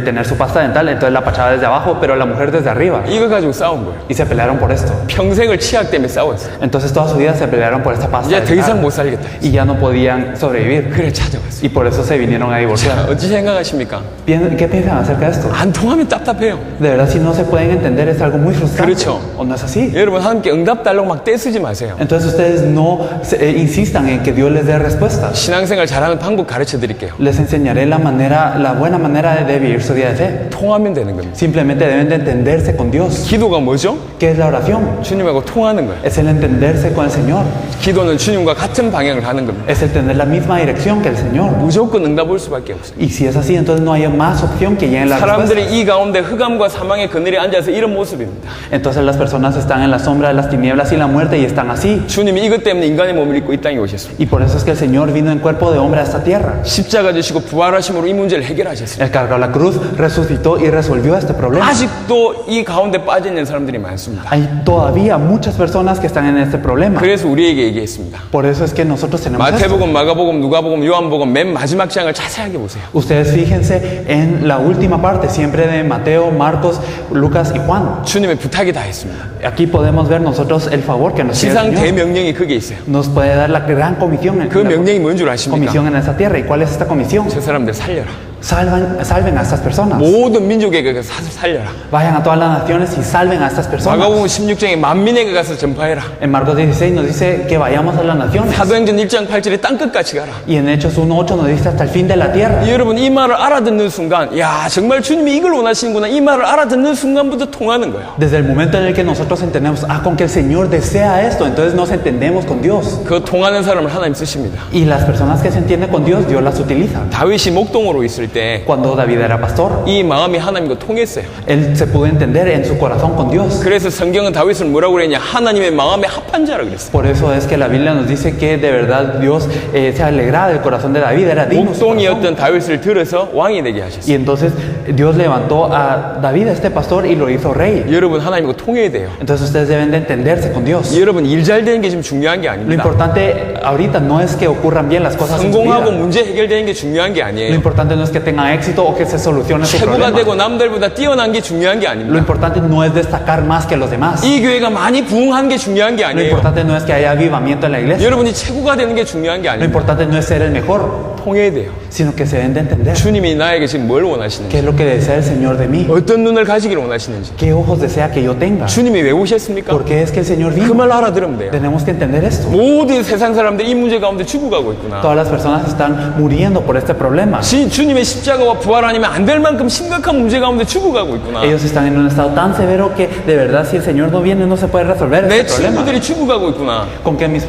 tener su pasta dental, entonces la pachaba desde abajo, pero la mujer desde arriba. 이거 가지고 싸운 거예요. Y se pelearon por esto. 평생을 치약 때문에 싸웠어. Entonces toda su vida se pelearon por esta pasta 이제 더 이상 dental. 못 살겠다. Y ya no podían sobrevivir. 그래 찾아왔어. Y por eso se vinieron a divorciar. 자, 어찌 생각하십니까? ¿Qué piensan acerca de esto? 안 통하면 답답해요. De verdad, si no se pueden entender, es algo muy frustrante. 그렇죠. ¿O no es así? 여러분 하나님께 응답 달라고 막 떼쓰지 마세요. Entonces ustedes no insistan en que Dios les dé respuestas. 신앙생활 잘하는 방법 가르쳐 드릴게요. Les enseñaré la buena manera de vivir su día de fe. 통하면 되는 겁니다. Simplemente deben de entenderse con Dios. 기도가 뭐죠? ¿Qué es la oración? 주님하고 통하는 거예요. Es el entenderse con el Señor. 기도는 주님과 같은 방향을 가는 겁니다. Es el tener la misma dirección que el Señor. 무조건 응답 올 수밖에 없어요. Y si es así, entonces no hay más opción que lleguen las respuestas. 사람들이 이 가운데 흑암과 사망의 그늘에 앉아서 이런 모습입니다. Entonces las personas están en la sombra de las tinieblas y la muerte y están así. 주님이 이것 때문에 인간의 몸을 입고 이 땅에 오셨습니다. Y por eso es que el Señor vino vino en cuerpo de hombre a esta tierra. 십자가 지시고 부활하심으로 이 문제를 해결하셨습니다. Él cargó la cruz, resucitó y resolvió este problema. 아직도 이 가운데 빠져 있는 사람들이 많습니다. Hay todavía muchas personas que están en este problema. 그래서 우리에게 얘기했습니다. Por eso es que nosotros tenemos esto. 마태복음, 마가복음, 누가복음, 요한복음 맨 마지막 장을 자세하게 보세요. Ustedes fíjense en la última parte, siempre de Mateo, Marcos, Lucas y Juan. 주님의 부탁이 다 있습니다. Aquí podemos ver nosotros el favor que nos quiere el 지상 Señor. 대명령이 그게 있어요. Nos puede dar la gran comisión 그 명령이 뭔 줄 아십니까? comisión en esta tierra. ¿Y cuál es esta comisión? 저 사람들 살려라. Salven a estas personas. 모든 민족에게 가서 살려라. Vayan a todas las naciones y salven a estas personas. 마가복음 16장에 만민에게 가서 전파해라. En Marcos 16 nos dice que vayamos a las naciones. 사도행전 1장 8절에 땅끝까지 가라. Y en Hechos 1:8 nos dice hasta el fin de la tierra. 여러분 이 말을 알아듣는 순간 야 정말 주님이 이걸 원하시는구나 이 말을 알아듣는 순간부터 통하는 거예요. Desde el momento en el que nosotros entendemos, con que el Señor desea esto, entonces nos entendemos con Dios. 그 통하는 사람을 하나님 쓰십니다. Y las personas que se entienden con Dios, Dios las utiliza. 다윗이 목동으로 있을 때 Cuando David era pastor, 이 마음이 하나님과 통했어요. él se pudo entender en su corazón con Dios. 그래서 성경은 다윗을 뭐라고 그랬냐 하나님의 마음에 합한 자라 그랬어요. Por eso es que la Biblia nos dice que de verdad Dios se alegraba del corazón de David, era digno su corazón. 목동이었던 다윗을 들어서 왕이 되게 하셨어요. Y entonces Dios levantó a David, este pastor, y lo hizo rey. 여러분 하나님과 통해야 돼요. Entonces ustedes deben de entenderse con Dios. 여러분 일 잘 되는 게 지금 중요한 게 Lo 아닙니다. importante ahorita no es que ocurran bien las cosas en su vida. 성공하고 문제 해결되는 게 중요한 게 Lo 아니에요. importante no es que tengan éxito o que se solucione su 최고가 problema. 되고 남들보다 뛰어난 게 중요한 게 Lo 아닙니다. importante no es destacar más que los demás. 이 교회가 많이 부흥한 게 중요한 게 Lo 아니에요. importante no es que haya avivamiento en la iglesia. 여러분이 최고가 되는 게 중요한 게 Lo 아닙니다. importante no es ser el mejor, 통해야 돼요. sino que se deben de entender 주님이 나에게 지금 뭘 qué 원하시는지, es lo que desea el Señor de mí, 어떤 눈을 가지기를 원하시는지, qué ojos desea que yo tenga. 주님이 왜 오셨습니까? ¿Por qué es que el Señor 그 vino? 말 알아들으면 돼요. Tenemos que entender esto. 모든 세상 사람들이 이 문제 가운데 죽어가고 있구나. Todas las personas están muriendo por este problema. 주님의 십자가와 부활 아니면 안 될 만큼 심각한 문제 가운데 죽어가고 있구나. Ellos están en un estado tan severo que de verdad si el Señor no viene no se puede resolver 내 este problema. 친구들이 죽어가고 있구나. Con que mis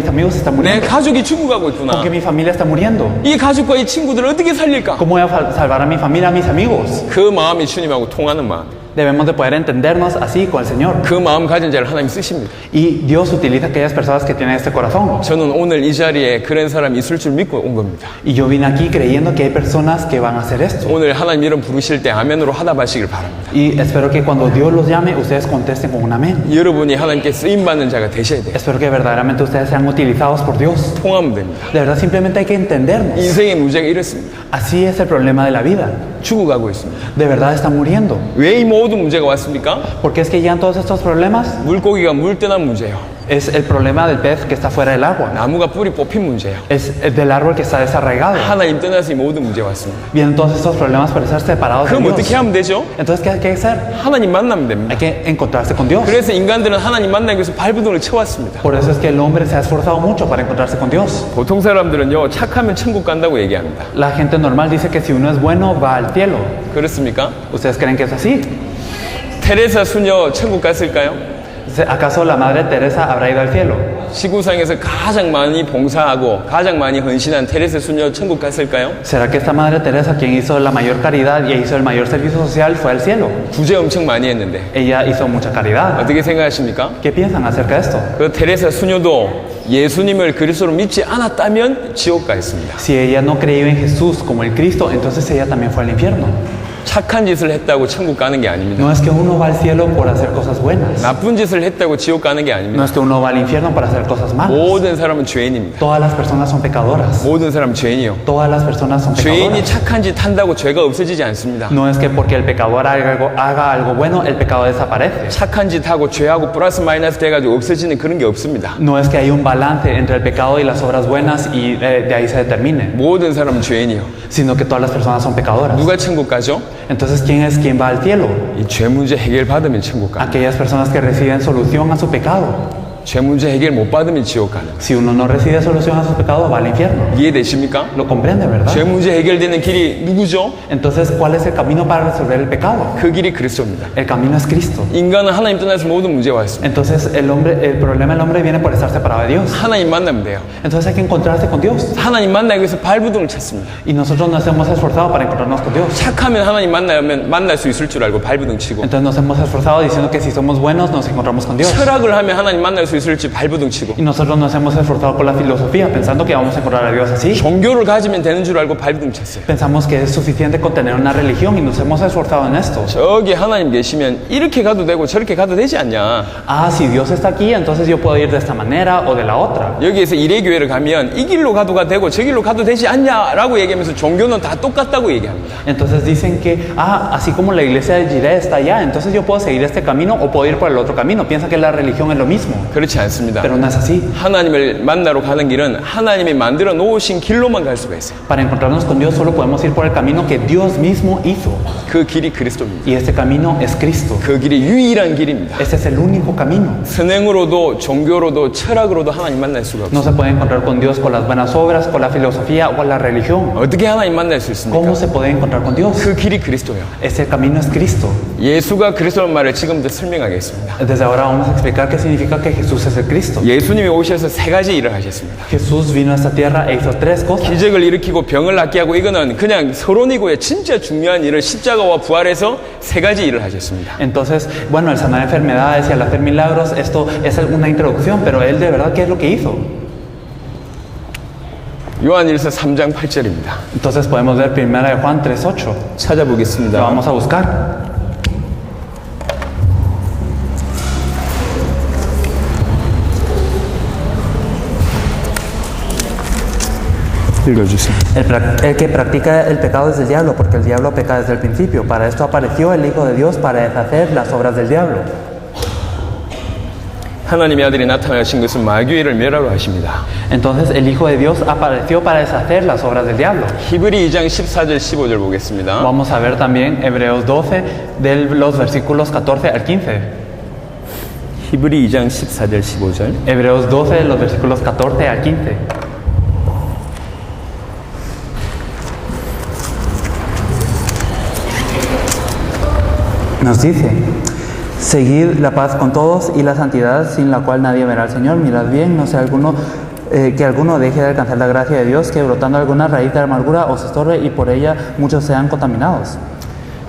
amigos están 내 muriendo, 가족이 죽어가고 있구나. con que mi familia está muriendo. 이 가족과 이 친구들을 어떻게 살릴까? ¿Cómo voy a salvar a mi familia, a mis amigos? 그 마음이 주님하고 통하는 마음. Debemos de poder entendernos así con el Señor. 그 마음 가진 자를 하나님 쓰십니다. Y Dios utiliza aquellas personas que tienen este corazón. 저는 오늘 이 자리에 그런 사람이 있을 줄 믿고 온 겁니다. Y yo vine aquí creyendo que hay personas que van a hacer esto. 오늘 하나님 이름 부르실 때 아멘으로 하답하시길 바랍니다. Y espero que cuando Dios los llame, ustedes contesten con un amén. 여러분이 하나님께 쓰임받는 자가 되셔야 돼요. Espero que verdaderamente ustedes sean utilizados por Dios. 통하면 됩니다. De verdad, simplemente hay que entendernos. 인생의 문제가 이렇습니다. Así es el problema de la vida. 죽어가고 있습니다. De verdad están muriendo. 왜 이 모든 문제가 왔습니까? Porque es que llegan todos estos problemas. 물고기가 물 떠난 문제예요. Es el problema del pez que está fuera del agua. 나무가 뿌리 뽑힌 문제예요. Es del árbol que está desarraigado. 하나님 떠나서 이 모든 문제가 왔습니다. Vienen todos estos problemas por estar separados de 그럼 어떻게 Dios. 하면 되죠? Entonces, ¿qué hay que hacer? 하나님 만나면 됩니다. Hay que encontrarse con Dios. 그래서 인간들은 하나님 만나기 위해서 발부동을 쳐왔습니다. Por eso es que el hombre se ha esforzado mucho para encontrarse con Dios. 보통 사람들은요 착하면 천국 간다고 얘기합니다. La gente normal dice que si uno es bueno va al cielo. 그렇습니까? ¿Ustedes creen que es así? 테레사 수녀 천국 갔을까요? ¿Acaso la Madre Teresa habrá ido al cielo? 지구상에서 가장 많이 봉사하고 가장 많이 헌신한 테레사 수녀 천국 갔을까요? ¿Será que esta Madre Teresa, quien hizo la mayor caridad y hizo el mayor servicio social, fue al cielo? 구제 엄청 많이 했는데 Ella hizo mucha caridad. 어떻게 생각하십니까? ¿Qué piensan acerca de esto? 그 테레사 수녀도 예수님을 그리스도로 믿지 않았다면 지옥 가 있습니다. Si ella no creyó en Jesús como el Cristo, entonces ella también fue al infierno. 착한 짓을 했다고 천국 가는 게 아닙니다. No es que uno va al cielo por hacer cosas buenas. 나쁜 짓을 했다고 지옥 가는 게 No 아닙니다. es que uno va al infierno para hacer cosas malas. 모든 사람은 죄인입니다. Todas las personas son pecadoras. 모든 사람은 죄인이요. Todas las personas son 죄인이 pecadoras. 착한 짓 한다고 죄가 없어지지 않습니다. No es que porque el pecador haga algo bueno, el pecado desaparece. 착한 짓 하고 죄하고 플러스 마이너스 돼가지고 없어지는 그런 게 없습니다. No es que hay un balance entre el pecado y las obras buenas y de ahí se determine, 모든 사람은 죄인이요. sino que todas las personas son pecadoras. 누가 천국 가죠? Entonces, ¿quién es quien va al cielo? 이 죄 문제 해결 받으면 천국 가. Aquellas personas que reciben solución a su pecado. 죄 문제 해결 못 받으면 지옥 가는. Si uno no recibe solución a su pecado, va al infierno. 이해되십니까? Lo comprende, ¿verdad? 죄 문제 해결되는 길이 누구죠? Entonces, ¿cuál es el camino para resolver el pecado? 그 길이 그리스도입니다. El camino es Cristo. 인간은 하나님 떠나서 모든 문제가 왔습니다. Entonces, el problema del hombre viene por estar separado de Dios. 하나님 만나면 돼요. Entonces, hay que encontrarse con Dios. 하나님 만나기 위해서 발부동을 찾습니다. Y nosotros nos hemos esforzado para encontrarnos con Dios. 착하면 하나님 만날 수 있을 줄 알고 발부동 치고 Entonces, nos hemos esforzado diciendo que si somos buenos, nos encontramos con Dios. 철학을 하면 하나님 만날 수 수 있을지 발버둥 치고 Y nosotros nos hemos esforzado por la filosofía pensando que vamos a encontrar a Dios así. 종교를 가지면 되는 줄 알고 발버둥 쳤어요. Pensamos que es suficiente con tener una religión y nos hemos esforzado en esto. 저기 하나님 계시면 이렇게 가도 되고 저렇게 가도 되지 않냐. Ah, si Dios está aquí, entonces yo puedo ir de esta manera o de la otra. 여기에서 이래교회를 가면 이 길로 가도 되고 저 길로 가도 되지 않냐라고 얘기하면서 종교는 다 똑같다고 얘기합니다. Entonces dicen que, así como la iglesia de Jireh está allá, entonces yo puedo seguir este camino o puedo ir por el otro camino. Piensa que la religión es lo mismo, 그렇지 않습니다. pero no es así. 하나님을 만나러 가는 길은 하나님이 만들어 놓으신 길로만 갈 수가 있어요. Para encontrarnos con Dios solo podemos ir por el camino que Dios mismo hizo. 그 길이 그리스도입니다. Y este camino es Cristo. 그 길이 유일한 길입니다. Este es el único camino. 선행으로도 종교로도 철학으로도 하나님 만날 수가 No 없어요. se puede encontrar con Dios con las buenas obras, con la filosofía o con la religión. 어떻게 하나님 만날 수 있습니까? ¿Cómo se puede encontrar con Dios? 그 길이 그리스도예요. Ese camino es Cristo. 예수가 그리스도란 말을 지금부터 설명하겠습니다. Desde ahora vamos a explicar qué significa que Jesús es el Cristo. 예수님이 오셔서 세 가지 일을 하셨습니다. Jesús vino a esta tierra e hizo tres cosas. 기적을 일으키고 병을 낫게 하고 이거는 그냥 서론이고요. 진짜 중요한 일을 십자가와 부활해서 세 가지 일을 하셨습니다. Entonces, bueno, el sanar enfermedades y el hacer milagros, esto es una introducción, pero él de verdad, ¿qué es lo que hizo? 요한일서 3장 8절입니다. Entonces podemos ver 1 de Juan 3:8. Lo 찾아보겠습니다. vamos a buscar. 읽어주세요. El que practica el pecado es del diablo, porque el diablo peca desde el principio. Para esto apareció el Hijo de Dios, para deshacer las obras del diablo. 하나님의 아들이 나타나신 것은 마귀를 멸하러 하십니다. Entonces el Hijo de Dios apareció para deshacer las obras del diablo. 히브리 2장 14절 15절 보겠습니다. Vamos a ver también Hebreos 12, de los versículos 14 al 15. 히브리 2장 14절 15절. Hebreos 12, los versículos 14 al 15. Nos dice: seguid la paz con todos y la santidad, sin la cual nadie verá al Señor. Mirad bien, no sea que alguno deje de alcanzar la gracia de Dios, que brotando alguna raíz de amargura os estorbe y por ella muchos sean contaminados.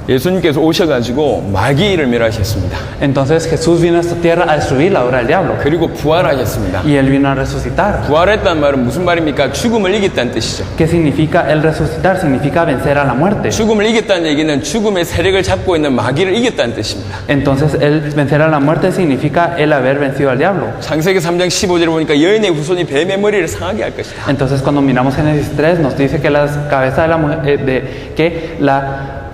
예수님께서 오셔가지고 마귀를 멸하셨습니다. Entonces Jesús vino a esta tierra a destruir la obra del diablo. 그리고 부활하셨습니다. Y Él vino a resucitar. 부활했다는 말은 무슨 말입니까? 죽음을 이겼다는 뜻이죠. ¿Qué significa el resucitar? Significa vencer a la muerte. 죽음을 이겼다는 얘기는 죽음의 세력을 잡고 있는 마귀를 이겼다는 뜻입니다. Entonces el vencer a la muerte significa el haber vencido al diablo. 창세기 3장 15절에 보니까 여인의 후손이 뱀의 머리를 상하게 할 것이다. Entonces cuando miramos Génesis 3 nos dice que la cabeza de la mujer, que la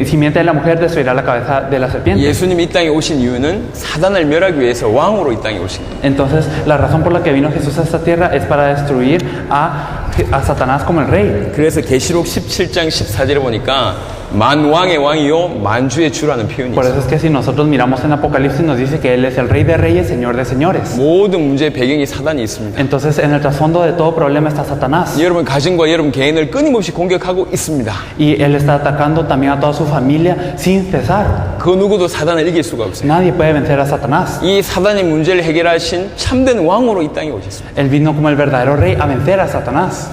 simiente de la mujer destruirá la cabeza de la serpiente. 예수님이 이 땅에 오신 이유는 사단을 멸하기 위해서 왕으로 이 땅에 오신 거예요. Entonces la razón por la que vino Jesús a esta tierra es para destruir a Satanás como el rey. 그래서 계시록 17장 14절에 보니까 만왕의 왕이요 만주의 주라는 표현이 Por 있어요. eso es que si nosotros miramos en Apocalipsis nos dice que Él es el rey de reyes, señor de señores. 모든 문제의 배경이 사단이 있습니다. Entonces en el trasfondo de todo problema está Satanás. 여러분 가정과 여러분 개인을 끊임없이 공격하고 있습니다. Y Él está atacando también a toda su familia sin cesar. 그 누구도 사단을 이길 수가 없어요. Nadie puede vencer a Satanás. 이 사단의 문제를 해결하신 참된 왕으로 이 땅에 오셨습니다. Él vino como el verdadero rey a vencer a Satanás.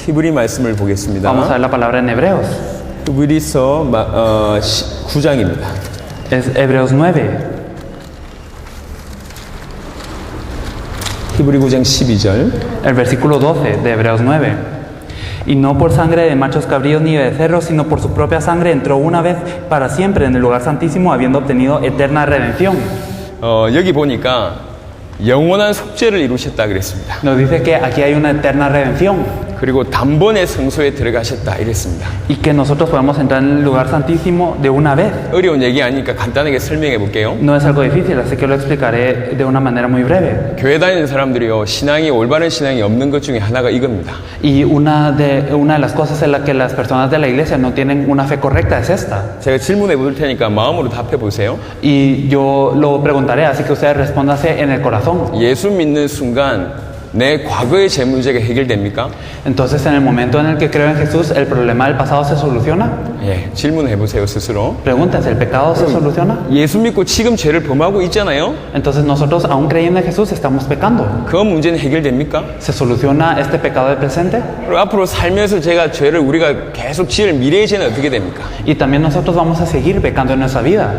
히브리 말씀을 보겠습니다. Vamos a ver la palabra en Hebreos. 히브리서 9장입니다. Es Hebreos 9. 히브리 9장 12절. El versículo 12 de Hebreos 9. Y no por sangre de machos cabríos ni de becerros, sino por su propia sangre entró una vez para siempre en el lugar santísimo, habiendo obtenido eterna redención. 여기 보니까 영원한 속죄를 이루셨다 그랬습니다. Nos dice que aquí hay una eterna redención 그리고 단번에 성소에 들어가셨다 이랬습니다. y que nosotros podemos entrar en el lugar santísimo de una vez. 어려운 얘기 아니니까 간단하게 설명해 볼게요. No es algo difícil, así que lo explicaré de una manera muy breve. 교회 다니는 사람들이요, 신앙이 올바른 신앙이 없는 것 중에 하나가 이겁니다. Y una de las cosas en la que las personas de la iglesia no tienen una fe correcta es esta. 제가 질문해 볼 테니까 마음으로 답해 보세요. Y yo lo preguntaré, así que ustedes respóndanse en el corazón. 예수 믿는 순간 내 과거의 죄 문제가 해결됩니까? Entonces, en el momento en el que creo en Jesús, ¿el problema del pasado se soluciona? 예, 질문해 보세요 스스로. Pregúntense, ¿el pecado se soluciona? 예수 믿고 지금 죄를 범하고 있잖아요. Entonces nosotros, aún creyendo en Jesús, estamos pecando. 그 문제는 해결됩니까? ¿Se soluciona este pecado del presente? 그리고 앞으로 살면서 제가 죄를 우리가 계속 지을 미래의 죄는 어떻게 됩니까? Y también nosotros vamos a seguir pecando en nuestra vida.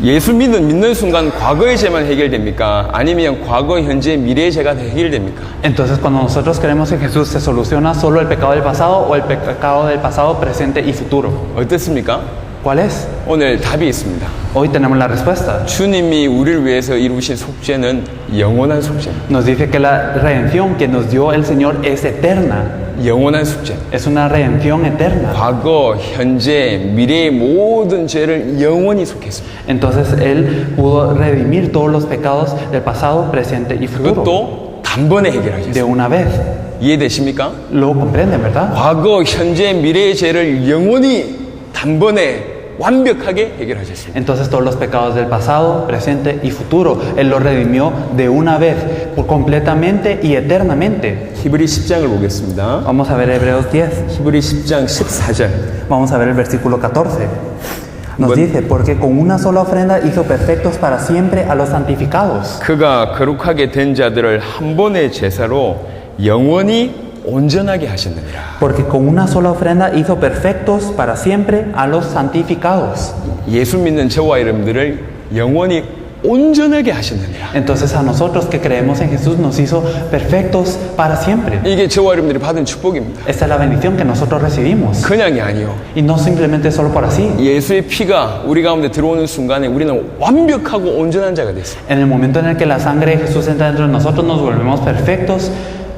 예수 믿는 순간 과거의 죄만 해결됩니까? 아니면 과거, 현재, 미래의 죄가 다 해결됩니까? Entonces, cuando nosotros creemos en Jesús, ¿se soluciona solo el pecado del pasado o el pecado del pasado, presente y futuro? 어떻습니까? ¿Cuál es? 오늘 답이 있습니다. Hoy tenemos la respuesta. 주님이 우리를 위해서 이루신 속죄는 영원한 속죄입니다. Nos dice que la redención que nos dio el Señor es eterna. 영원한 속죄. Es una redención eterna. 과거, 현재, 미래의 모든 죄를 영원히 속했습니다. Entonces Él pudo redimir todos los pecados del pasado, presente y futuro. 그것도 단번에 De 해결하셨습니다. una vez. 이해되십니까? Lo comprenden, ¿verdad? 과거, 현재, 미래의 죄를 영원히 단번에 완벽하게 해결하셨습니다. Entonces todos los pecados del pasado, presente y futuro, Él los redimió de una vez, completamente y eternamente. 히브리 10장을 보겠습니다. Vamos a ver Hebreos 10. 히브리 10장 14절. Vamos a ver el versículo 14. Nos Bueno. dice, porque con una sola ofrenda hizo perfectos para siempre a los santificados. 그가 거룩하게 된 자들을 한 번의 제사로 영원히 온전하게 하셨느니라. Porque con una sola ofrenda hizo perfectos para siempre a los santificados. 예수 믿는 저와 여러분들을 영원히 온전하게 하셨느니라. Entonces a nosotros que creemos en Jesús nos hizo perfectos para siempre. 이게 저와 여러분들이 받은 축복입니다. Esta es la bendición que nosotros recibimos. 그냥이 아니요. Y no simplemente solo por así. 예수의 피가 우리 가운데 들어오는 순간에 우리는 완벽하고 온전한 자가 됐어요. En el momento en el que la sangre de Jesús entra dentro de nosotros nos volvemos perfectos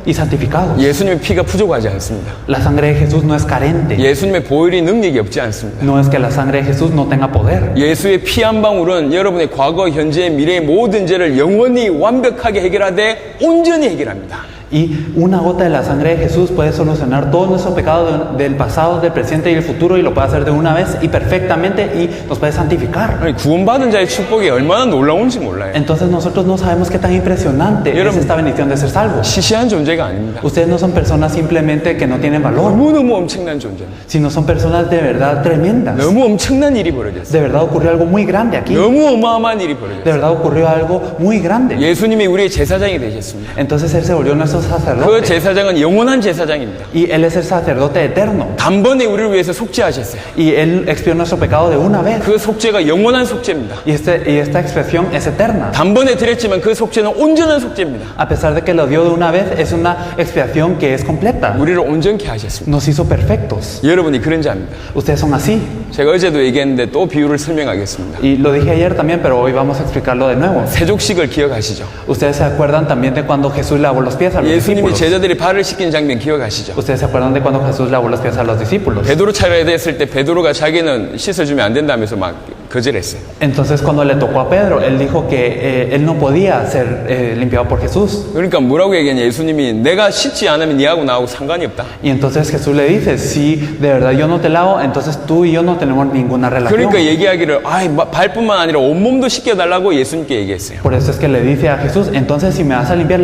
y santificados. 예수님의 피가 부족하지 않습니다. La sangre de Jesús no es carente. 예수님의 보혈이 능력이 없지 않습니다. No es que la sangre de Jesús no tenga poder. 예수의 피 한 방울은 여러분의 과거, 현재, 미래의 모든 죄를 영원히 완벽하게 해결하되 온전히 해결합니다. Y una gota de la sangre de Jesús puede solucionar todo nuestro pecado del pasado, del presente y del futuro, y lo puede hacer de una vez y perfectamente y nos puede santificar. 아니, 구원받은 자의 축복이 얼마나 놀라운지 몰라요. Entonces nosotros no sabemos qué tan impresionante es esta bendición de ser salvos. 시시한 존재가 아닙니다. Ustedes no son personas simplemente que no tienen valor, 너무너무 엄청난 존재입니다. sino son personas de verdad tremendas. 너무 엄청난 일이 벌어졌어요. De verdad ocurrió algo muy grande aquí. 너무 어마어마한 일이 De 벌어졌어요. verdad ocurrió algo muy grande. 예수님이 우리의 제사장이 되셨습니다. Entonces Él se volvió nuestro 그 sacerdote. 제사장은 영원한 제사장입니다. Y Él es el sacerdote eterno. 단번에 우리를 위해서 속죄하셨어요. Y Él expió nuestro pecado de una vez. 그 속죄가 영원한 속죄입니다. Y esta expresión es eterna. 단번에 드렸지만 그 속죄는 온전한 속죄입니다. A pesar de que lo dio de una vez, es una expiación que es completa. 우리를 온전케 하셨습니다. Nos hizo perfectos. 여러분이 그런 자입니다. Ustedes son así. 제가 어제도 얘기했는데 또 비유를 설명하겠습니다. Y lo dije ayer también, pero hoy vamos a explicarlo de nuevo. 세족식을 기억하시죠? Ustedes se acuerdan también de cuando Jesús lavó los pies a los 예수님이 discípulos. 제자들이 발을 씻긴 장면 기억하시죠? Ustedes se acuerdan de cuando Jesús lavó los pies a los discípulos. 베드로 차례에 됐을 때 베드로가 자기는 씻어주면 안 된다면서 막 거절했어요. Entonces cuando le tocó a Pedro, él dijo que él no podía ser limpiado por Jesús. 그러니까 뭐라고 얘기했냐? 예수님이 내가 씻지 않으면 니하고 나하고 상관이 없다. Y entonces Jesús le dice, si de verdad yo no te lavo, entonces tú y yo no tenemos ninguna relación. 그러니까 얘기하기를 발뿐만 아니라 온몸도 씻겨달라고 예수님께 얘기했어요. Por eso es que le dice a Jesús, entonces si me vas a limpiar,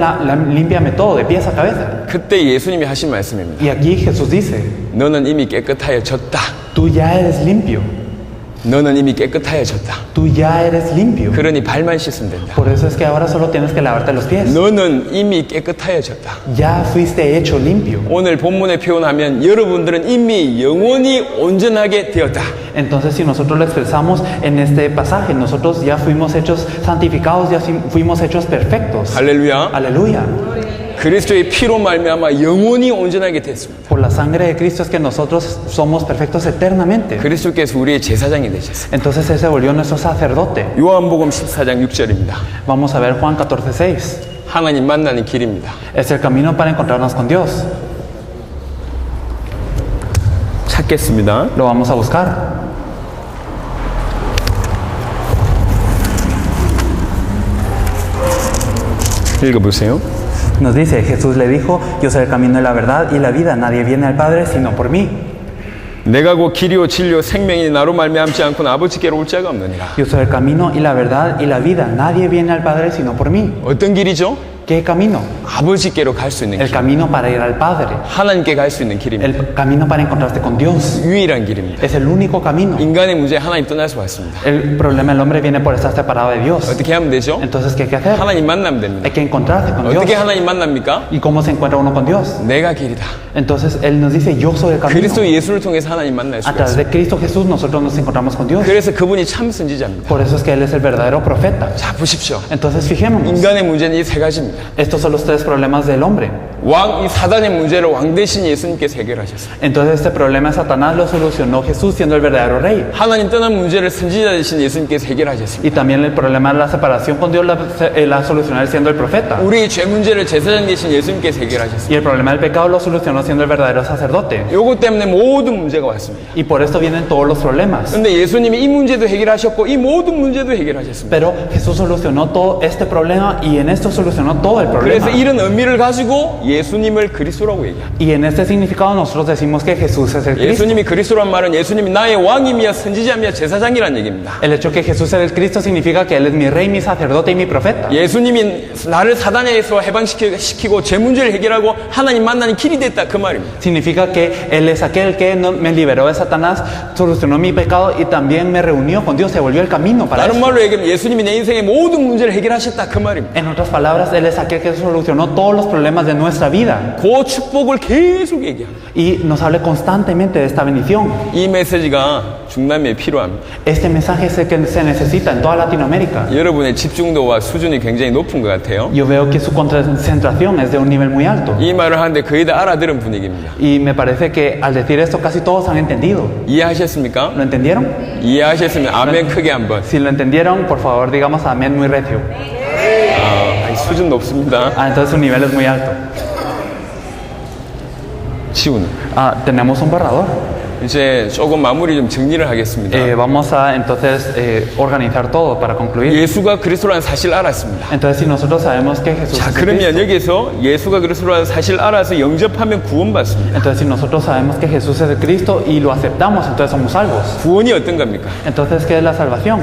límpiame todo, de pies a cabeza. 그때 예수님이 하신 말씀입니다. Y aquí Jesús dice, 너는 이미 깨끗하여졌다. tú ya eres limpio, 너는 이미 깨끗하여졌다. tú ya eres limpio. 그러니 발만 씻으면 된다. Por eso es que ahora solo tienes que lavarte los pies. 너는 이미 깨끗하여졌다. Ya fuiste hecho limpio. 오늘 본문에 표현하면 여러분들은 이미 영원히 온전하게 되었다. Entonces si nosotros lo expresamos en este pasaje, nosotros ya fuimos hechos santificados, ya fuimos hechos perfectos. 할렐루야. Aleluya. 그리스도의 피로 말미암아 영원히 온전하게 됐습니다. Por la sangre de Cristo es que nosotros somos perfectos eternamente. 그리스도께서 우리의 제사장이 되셨어요. Entonces Él se volvió nuestro sacerdote. 요한복음 14장 6절입니다. Vamos a ver Juan 14:6. 하나님 만나는 길입니다. Es el camino para encontrarnos con Dios. 찾겠습니다. Lo vamos a buscar. 읽어보세요. Nos dice, Jesús le dijo, yo soy el camino de la verdad y la vida. Nadie viene al Padre sino por mí. 내가 곧 길이요 진리요 생명이 나로 말미암지 않고는 아버지께로 올 자가 없느니라. Yo soy el camino y la verdad y la vida. Nadie viene al Padre sino por mí. 어떤 길이죠? ¿Qué camino? 아버지께로 갈 수 있는 El 길, camino para ir al Padre. 하나님께 갈 수 있는 길입니다. El camino para encontrarte con Dios. 유일한 길입니다. Es el único camino. 인간의 문제 하나님 떠날 수 없습니다. El problema del hombre viene por estar separado de Dios. 어떻게 하면 되죠? Entonces, ¿qué hay que hacer? 하나님 만나면 됩니다. Hay que encontrarse con Dios. 어떻게 하나님 만납니까? ¿Y cómo se encuentra uno con Dios? 내가 길이다. Entonces, Él nos dice, yo soy el camino. 그리스도 예수를 통해서 하나님 만날 A 수가 través 있습니다. de Cristo Jesús nosotros nos encontramos con Dios. 그래서 그분이 참 선지자입니다. Por eso es que Él es el verdadero profeta. 자, 보십시오. Entonces, fijémonos. 인간의 문제는 이 세 가지입니다. Estos son los tres problemas del hombre. 이 사단의 문제를 왕 대신 예수님께서 해결하셨어요. Entonces, este problema Satanás lo solucionó Jesús siendo el verdadero rey. 하나님 떠난 문제를 선지자 대신 예수님께서 해결하셨습니다. Y también el problema de la separación con Dios la solucionó Él siendo el profeta. 우리의 죄 문제를 제사장 대신 예수님께서 해결하셨어요. Y el problema del pecado lo solucionó siendo el verdadero sacerdote. 요것 때문에 모든 문제가 왔습니다. Y por esto vienen todos los problemas. 그런데 예수님이 이 문제도 해결하셨고 이 모든 문제도 해결하셨습니다. Pero Jesús solucionó todo este problema y en esto solucionó todo el problema. 그래서 이런 의미를 가지고 예수님을 그리스도라고 얘기합니다. Y en este significado nosotros decimos que Jesús es el Cristo. 예수님이 그리스도란 말은 예수님이 나의 왕이며 선지자며 제사장이란 얘기입니다. El hecho que Jesús es el Cristo significa que Él es mi rey, mi sacerdote y mi profeta. 예수님이 나를 사단에서 해방시키고 죄 문제를 해결하고 하나님 만나는 길이 됐다 그 말입니다. Significa que Él es aquel que me liberó de Satanás, solucionó mi pecado y también me reunió con Dios, se volvió el camino para 다른 eso. 말로 얘기하면 예수님이 내 인생의 모든 문제를 해결하셨다 그 말입니다. En otras palabras, Él es aquel que solucionó todos los problemas de nuestra vida 그 축복을 계속 얘기합니다. y nos habla constantemente de esta bendición. 이 메시지가 중남미에 필요합니다. Este mensaje es el que se necesita en toda Latinoamérica. 여러분의 집중도와 수준이 굉장히 높은 것 같아요. Yo veo que su concentración es de un nivel muy alto. 이 말을 하는데 거의 다 알아들은 분위기입니다. Y me parece que al decir esto casi todos han entendido. 이해하셨습니까? ¿Lo entendieron? 이해하셨으면 아멘 크게 한번. Si lo entendieron, por favor, digamos amén muy recio. 수준 높습니다. Entonces su nivel es muy alto. 지훈. Tenemos un borrador. 이제 조금 마무리 좀 정리를 하겠습니다. Vamos a entonces organizar todo para concluir. 예수가 그리스도라는 사실 알았습니다. Entonces si nosotros sabemos que Jesús 자, es el 그러면 Cristo, 여기서 예수가 그리스도라는 사실 알아서 영접하면 구원받습니다. entonces si nosotros sabemos que Jesús es el Cristo y lo aceptamos, entonces somos salvos. 구원이 어떤 겁니까? Entonces, ¿qué es la salvación?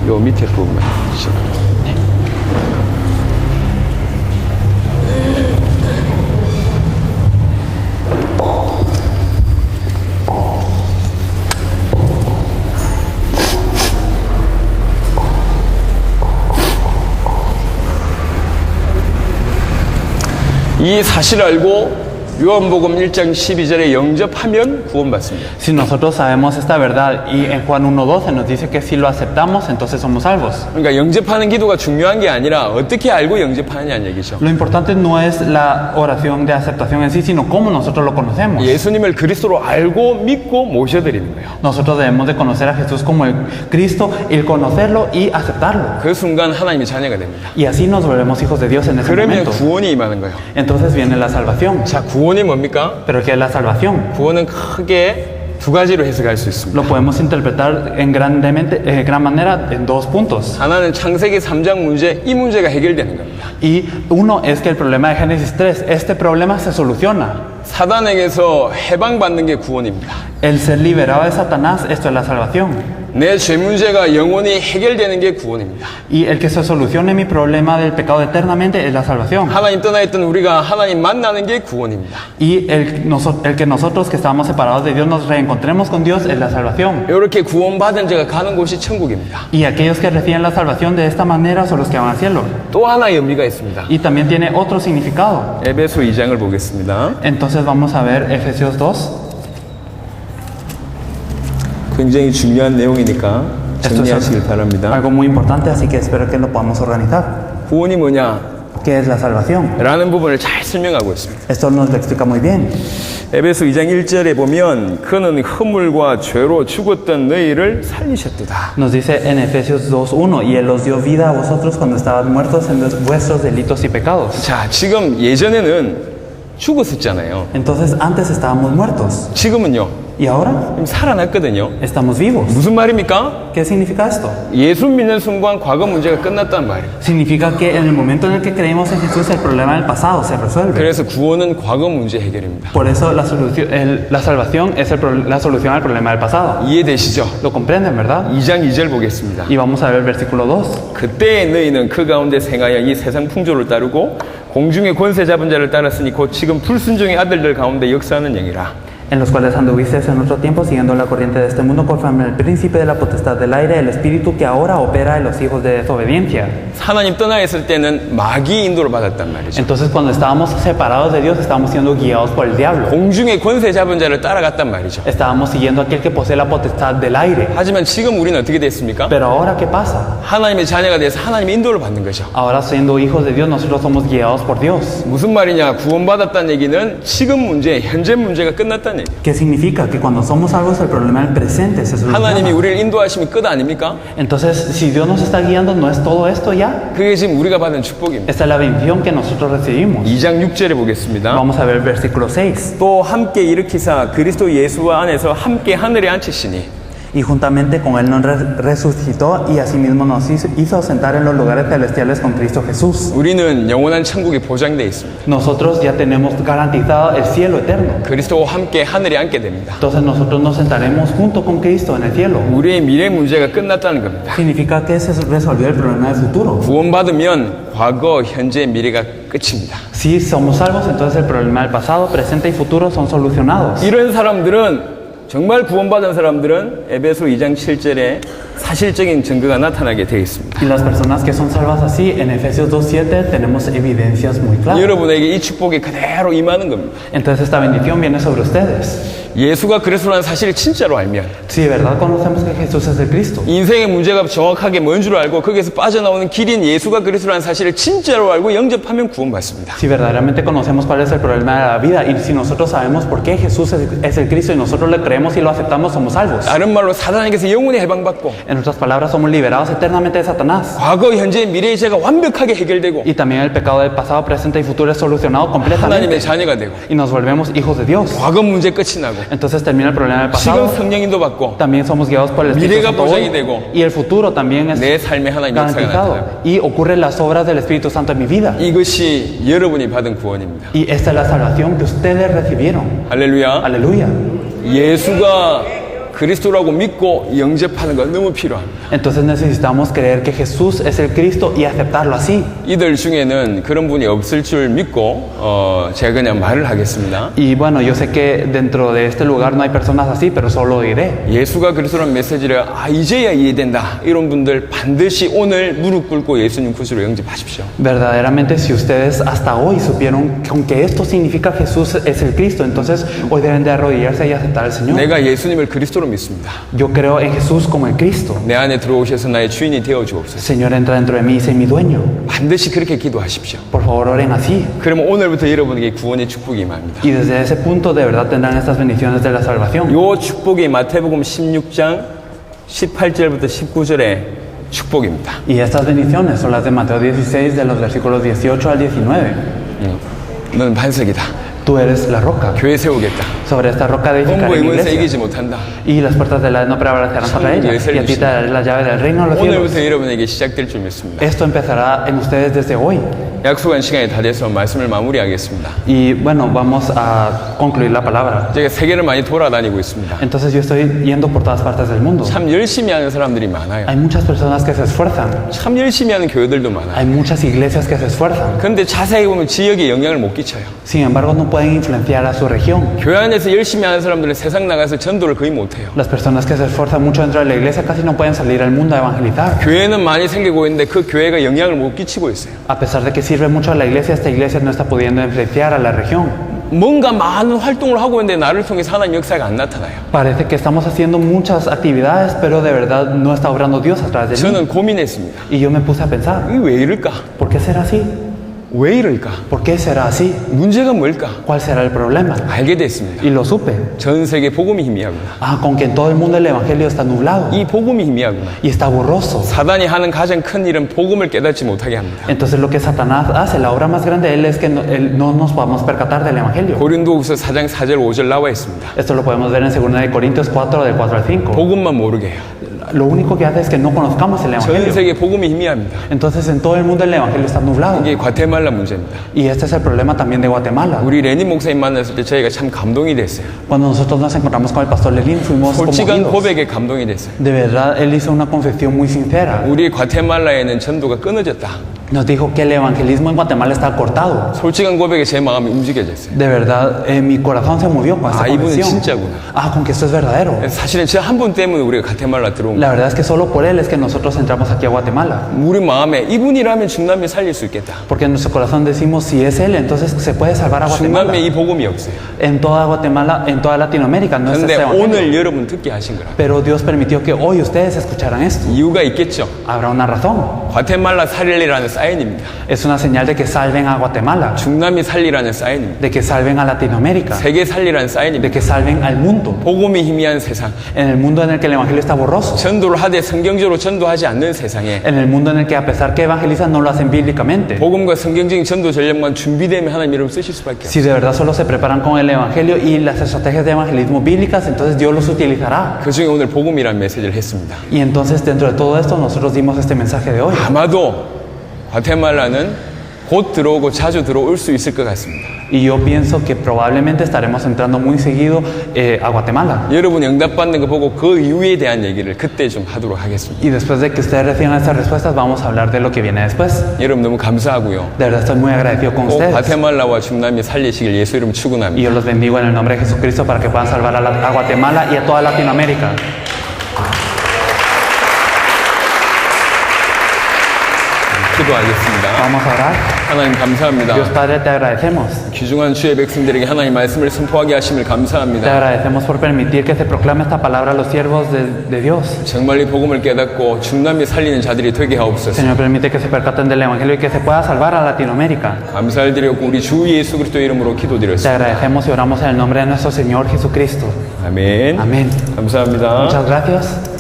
요 밑에 부분만. 이 사실을 알고 요한복음 1장 12절에 영접하면 구원받습니다. Si nosotros sabemos esta verdad y en Juan 1:12 nos dice que si lo aceptamos, entonces somos salvos. 그러니까 영접하는 기도가 중요한 게 아니라 어떻게 알고 영접하느냐는 얘기죠. Lo importante no es la oración de aceptación en sí, sino cómo nosotros lo conocemos. 예수님을 그리스도로 알고 믿고 모셔드리는 거예요. Nosotros debemos de conocer a Jesús como el Cristo, y conocerlo y aceptarlo. 그 순간 하나님의 자녀가 됩니다. Y así nos volvemos hijos de Dios en ese 그러면 momento. 구원이 임하는 거예요. Entonces viene la salvación. 자, 구원이 뭡니까? ¿Pero qué es la salvación? 구원은 크게 두 가지로 해석할 수 있습니다. Lo podemos interpretar en gran manera en dos puntos. 하나는 창세기 3장 문제, 이 문제가 해결되는 겁니다. Y uno es que el problema de Génesis 3, este problema se soluciona. 사단에게서 해방받는 게 구원입니다. El ser liberado de Satanás, esto es la salvación. 내 죄 문제가 영원히 해결되는 게 구원입니다. Y el que se solucione mi problema del pecado eternamente es la salvación. 하나님 떠나 있던 우리가 하나님 만나는 게 구원입니다. Y el que nosotros que estábamos separados de Dios nos reencontremos con Dios es la salvación. 이렇게 구원받은 자가 가는 곳이 천국입니다. Y aquellos que reciben la salvación de esta manera son los que van al cielo. 또 하나의 의미가 있습니다. Y también tiene otro significado. 에베소 2장을 보겠습니다. Entonces vamos a ver Efesios 2. 굉장히 중요한 내용이니까 Esto es 정리하시길 바랍니다. algo muy importante, así que espero que lo podamos organizar. 구원이 뭐냐? ¿Qué es la salvación? 라는 부분을 잘 설명하고 있습니다. Esto nos lo explica muy bien. 에베소 2장 1절에 보면 그는 허물과 죄로 죽었던 너희를 살리셨도다. Nos dice en Efesios 2:1, y Él os dio vida a vosotros cuando estaban muertos en vuestros delitos y pecados. 자, 지금 예전에는 죽었었잖아요. Entonces antes estábamos muertos. 지금은요. Y ahora 지금 살아났거든요. estamos vivos. 무슨 말입니까? ¿Qué significa esto? 예수 믿는 순간 과거 문제가 끝났단 말이에요. Significa que en el momento en el que creemos en Jesús, el problema del pasado se resuelve. 그래서 구원은 과거 문제 해결입니다. Por eso la salvación es la solución al problema del pasado. 이해되시죠? ¿Lo comprenden, verdad? 2장 2절 보겠습니다. Y vamos a ver el versículo 2. 그때의 너희는 그 가운데 생하여 이 세상 풍조를 따르고 공중의 권세 잡은 자를 따랐으니 곧 지금 불순종의 아들들 가운데 역사하는 영이라. En los cuales anduvisteis en otro tiempo siguiendo la corriente de este mundo conforme al príncipe de la potestad del aire, el espíritu que ahora opera en los hijos de desobediencia. 하나님 떠나 있을 때는 마귀 인도를 받았단 말이죠. Entonces cuando estábamos separados de Dios estábamos siendo guiados por el diablo. 공중의 권세 잡은 자를 따라갔단 말이죠. Estábamos siguiendo a aquel que posee la potestad del aire. 하지만 지금 우리는 어떻게 됐습니까? Pero ahora ¿qué pasa? 하나님의 자녀가 돼서 하나님의 인도를 받는 거죠. Ahora siendo hijos de Dios nosotros somos guiados por Dios. 무슨 말이냐? 구원받았다는 얘기는 지금 문제, 현재 문제가 끝났다는 얘기예요. ¿Qué significa? Que cuando somos salvos el problema del presente se 하나님이 soluciona. 우리를 인도하시면 끝 아닙니까? Entonces si Dios nos está guiando ¿no es todo esto ya? 그게 지금 우리가 받은 축복입니다. Esta es la bendición que nosotros recibimos. 2장 6절에 보겠습니다. Vamos a ver el versículo 6. 또 함께 일으키사 그리스도 예수 안에서 함께 하늘에 앉히시니 Y juntamente con Él nos resucitó y asimismo nos hizo sentar en los lugares celestiales con Cristo Jesús. 우리는 영원한 천국에 보장되어 있습니다. Nosotros ya tenemos garantizado el cielo eterno. 그리스도와 함께 하늘에 앉게 됩니다. Entonces nosotros nos sentaremos junto con Cristo en el cielo. 우리의 미래 문제가 끝났다는 겁니다. Significa que se resolvió el problema del futuro. 구원받으면 과거, 현재, 미래가 끝입니다. Si somos salvos, entonces el problema del pasado, presente y futuro son solucionados. 이런 사람들은 정말 구원받은 사람들은 에베소 2장 7절에 사실적인 증거가 나타나게 되어 있습니다. Y las personas que son salvas así, en Efesios 2:7 tenemos evidencias muy claras. 여러분에게 이 축복이 그대로 임하는 겁니다. Entonces esta bendición viene sobre ustedes. 예수가 그리스도라는 사실을 진짜로 알면 Si de verdad conocemos que Jesús es el Cristo. 인생의 문제가 정확하게 뭔 줄 알고 거기에서 빠져나오는 길인 예수가 그리스도라는 사실을 진짜로 알고 영접하면 구원받습니다. Si verdaderamente conocemos cuál es el problema de la vida y si nosotros sabemos por qué Jesús es el Cristo y nosotros le creemos y lo aceptamos, somos salvos. 다른 말로 사단에게서 영원히 해방받고 En otras palabras, somos liberados eternamente de Satanás. 과거, 현재, 미래의 죄가 완벽하게 해결되고 Y también el pecado del pasado, presente y futuro es solucionado completamente. 하나님의 자녀가 되고 Y nos volvemos hijos de Dios. 과거 문제 끝이 나고 Entonces termina el problema del 지금 pasado. 성령 인도 받고 También somos guiados por el Espíritu 미래가 Santo 보장이 hoy, 되고 y el futuro también es 내 삶에 하나님 역사가 garantizado. 나타나고 Y ocurren las obras del Espíritu Santo en mi vida. 이것이 여러분이 받은 구원입니다. Y esta es la salvación que ustedes recibieron. 할렐루야. Aleluya. 예수가 그리스도라고 믿고 영접하는 거 너무 필요합니다. Entonces necesitamos creer que Jesús es el Cristo y aceptarlo así. 이들 중에는 그런 분이 없을 줄 믿고 제가 그냥 말을 하겠습니다. Y bueno, yo sé que dentro de este lugar no hay personas así, pero solo diré. 예수가 그리스도라는 메시지를 이제야 이해된다 이런 분들 반드시 오늘 무릎 꿇고 예수님 구주로 영접하십시오. Verdaderamente, si ustedes hasta hoy supieron que aunque esto significa Jesús es el Cristo, entonces hoy deben de arrodillarse y aceptar al Señor. 내가 예수님을 그리스도로 믿습니다. Yo creo en Jesús como el Cristo. 내 안에 들어오셔서 나의 주인이 되어 주옵소서. Señor, entra dentro de mí y sé mi dueño. 반드시 그렇게 기도하십시오. Por favor, oren así. 그러면 오늘부터 여러분에게 구원의 축복이 임합니다. Y desde ese punto de verdad tendrán estas bendiciones de la salvación. 요 축복이 마태복음 16장 18절부터 19절의 축복입니다. Y estas bendiciones son las de Mateo 16, de los versículos 18 al 19. 너는 반석이다. Tú eres la roca. 교회 세우겠다. Sobre esta roca edificaré hombre y mi 권세 iglesia. 이기지 못한다. Y las puertas del Hades no prevalecerán contra ella. Y a ti te daré la llave del reino de los cielos. 오늘부터 여러분에게 시작될 줄 믿습니다. Esto empezará en ustedes desde hoy. 약속한 시간이 다 돼서 말씀을 마무리하겠습니다. Y bueno, vamos a concluir la palabra. 제가 세계를 많이 돌아다니고 있습니다. Entonces yo estoy yendo por todas partes del mundo. 참 열심히 하는 사람들이 많아요. Hay muchas personas que se esfuerzan. 참 열심히 하는 교회들도 많아요. Hay muchas iglesias que se esfuerzan. 그런데 자세히 보면 지역에 영향을 못 끼쳐요. Sin embargo, no pueden influenciar a su región. 교회 안에서 열심히 하는 사람들은 세상 나가서 전도를 거의 못해요. Las personas que se esfuerzan mucho dentro de la iglesia casi no pueden salir al mundo a evangelizar. 교회는 많이 생기고 있는데 그 교회가 영향을 못 끼치고 있어요. A pesar de que sirve mucho a la iglesia, esta iglesia no está pudiendo influenciar a la región. 뭔가 많은 활동을 하고 있는데 나를 통해서 하나님 역사가 안 나타나요. Parece que estamos haciendo muchas actividades, pero de verdad no está obrando Dios a través de mí. 저는 고민했습니다. Y yo me puse a pensar, 이게 왜 이럴까? ¿por qué será así? 왜 이럴까? ¿Por qué será así? 문제가 뭘까? ¿Cuál será el problema? 알게 됐습니다. Y lo supe. 전 세계 복음이 희미하구나. Ah, con que en todo el mundo el evangelio está nublado 이 복음이 희미하구나. y está borroso. 사단이 하는 가장 큰 일은 복음을 깨닫지 못하게 합니다. Entonces lo que Satanás hace, la obra más grande de él es que no nos podamos percatar del evangelio. 고린도후서 4장 4절 5절 나와 있습니다. Esto lo podemos ver en 2 de Corintios 4, del 4 al 5. 복음만 모르게 해요. Lo único que hace es que no conozcamos el 전 evangelio. 세계 복음이 희미합니다. Entonces en todo el mundo el evangelio está nublado. 이게 과테말라 문제입니다. Y este es el problema también de Guatemala. 우리 레닌 목사님 만났을 때 저희가 참 감동이 됐어요. Cuando nosotros nos encontramos con el pastor Lenin fuimos 솔직한 conmovidos. 고백에 감동이 됐어요. De verdad, él hizo una confesión muy sincera. 우리 과테말라에는 전도가 끊어졌다. Nos dijo que el evangelismo en Guatemala está cortado. 솔직한 고백에 제 마음이 움직여졌어요. De verdad, mi corazón se movió con esta 이분은 confesión. 진짜구나. Ah, con que esto es verdadero. 사실은 저 한 분 때문에 우리가 과테말라 들어온 거예요. La verdad es que solo por él es que nosotros entramos aquí a Guatemala. 우리 마음에 이분이라면 중남미 살릴 수 있겠다. Porque en nuestro corazón decimos, si es él, entonces se puede salvar a Guatemala. 중남미에 이 복음이 없어요. En toda Guatemala, en toda Latinoamérica, no es 그런데 este evangelio. 오늘 여러분 듣게 하신 거라. Pero Dios permitió que hoy ustedes escucharan esto. 이유가 있겠죠. Habrá una razón. 과테말라 살리라는 사인입니다. Es una señal de que salven a Guatemala, 중남미 살리라는 사인입니다. de que salven a Latinoamérica, 세계 살리라는 de 사인입니다. que salven al mundo. 복음이 희미한 세상, En el mundo en el que el evangelio está borroso. 전도를 하되 성경적으로 전도하지 않는 세상에 En el mundo en el que a pesar que evangelizan no lo hacen bíblicamente. 복음과 성경적인 전도 전략만 준비되면 하나님 여러분 쓰실 수밖에 없어요. Si de verdad solo se preparan con el evangelio y las estrategias de evangelismo bíblicas, entonces Dios los utilizará. 그 중에 오늘 복음이라는 메시지를 했습니다. Y entonces dentro de todo esto nosotros dimos este mensaje de hoy. 아마도 과테말라는 곧 들어오고 자주 들어올 수 있을 것 같습니다. Y yo pienso que probablemente estaremos entrando muy seguido a Guatemala. 여러분 응답받는 거 보고 그 이유에 대한 얘기를 그때 좀 하도록 하겠습니다. Y después de que ustedes reciban estas respuestas, vamos a hablar de lo que viene después. 여러분 너무 감사하고요. De verdad estoy muy agradecido con 꼭 ustedes. 과테말라와 중남미 살리시길 예수 이름 Y 축원합니다. yo los bendigo en el nombre de Jesucristo para que puedan salvar a Guatemala y a toda Latinoamérica. 기도하겠습니다. Vamos a orar. 하나님 감사합니다. Dios Padre, te agradecemos. 귀중한 주의 백성들에게 하나님 말씀을 선포하게 하심을 Te 감사합니다. agradecemos por permitir que se proclame esta palabra a los siervos de Dios. 정말 이 복음을 깨닫고 중남미 살리는 자들이 되게 하옵소서. Señor, permite que se percaten del Evangelio y que se pueda salvar a Latinoamérica. 감사를 드렸고 우리 주 예수 그리스도 이름으로 Te 기도드렸습니다. agradecemos y oramos en el nombre de nuestro Señor Jesucristo. 아멘. Amén. 감사합니다. Muchas gracias.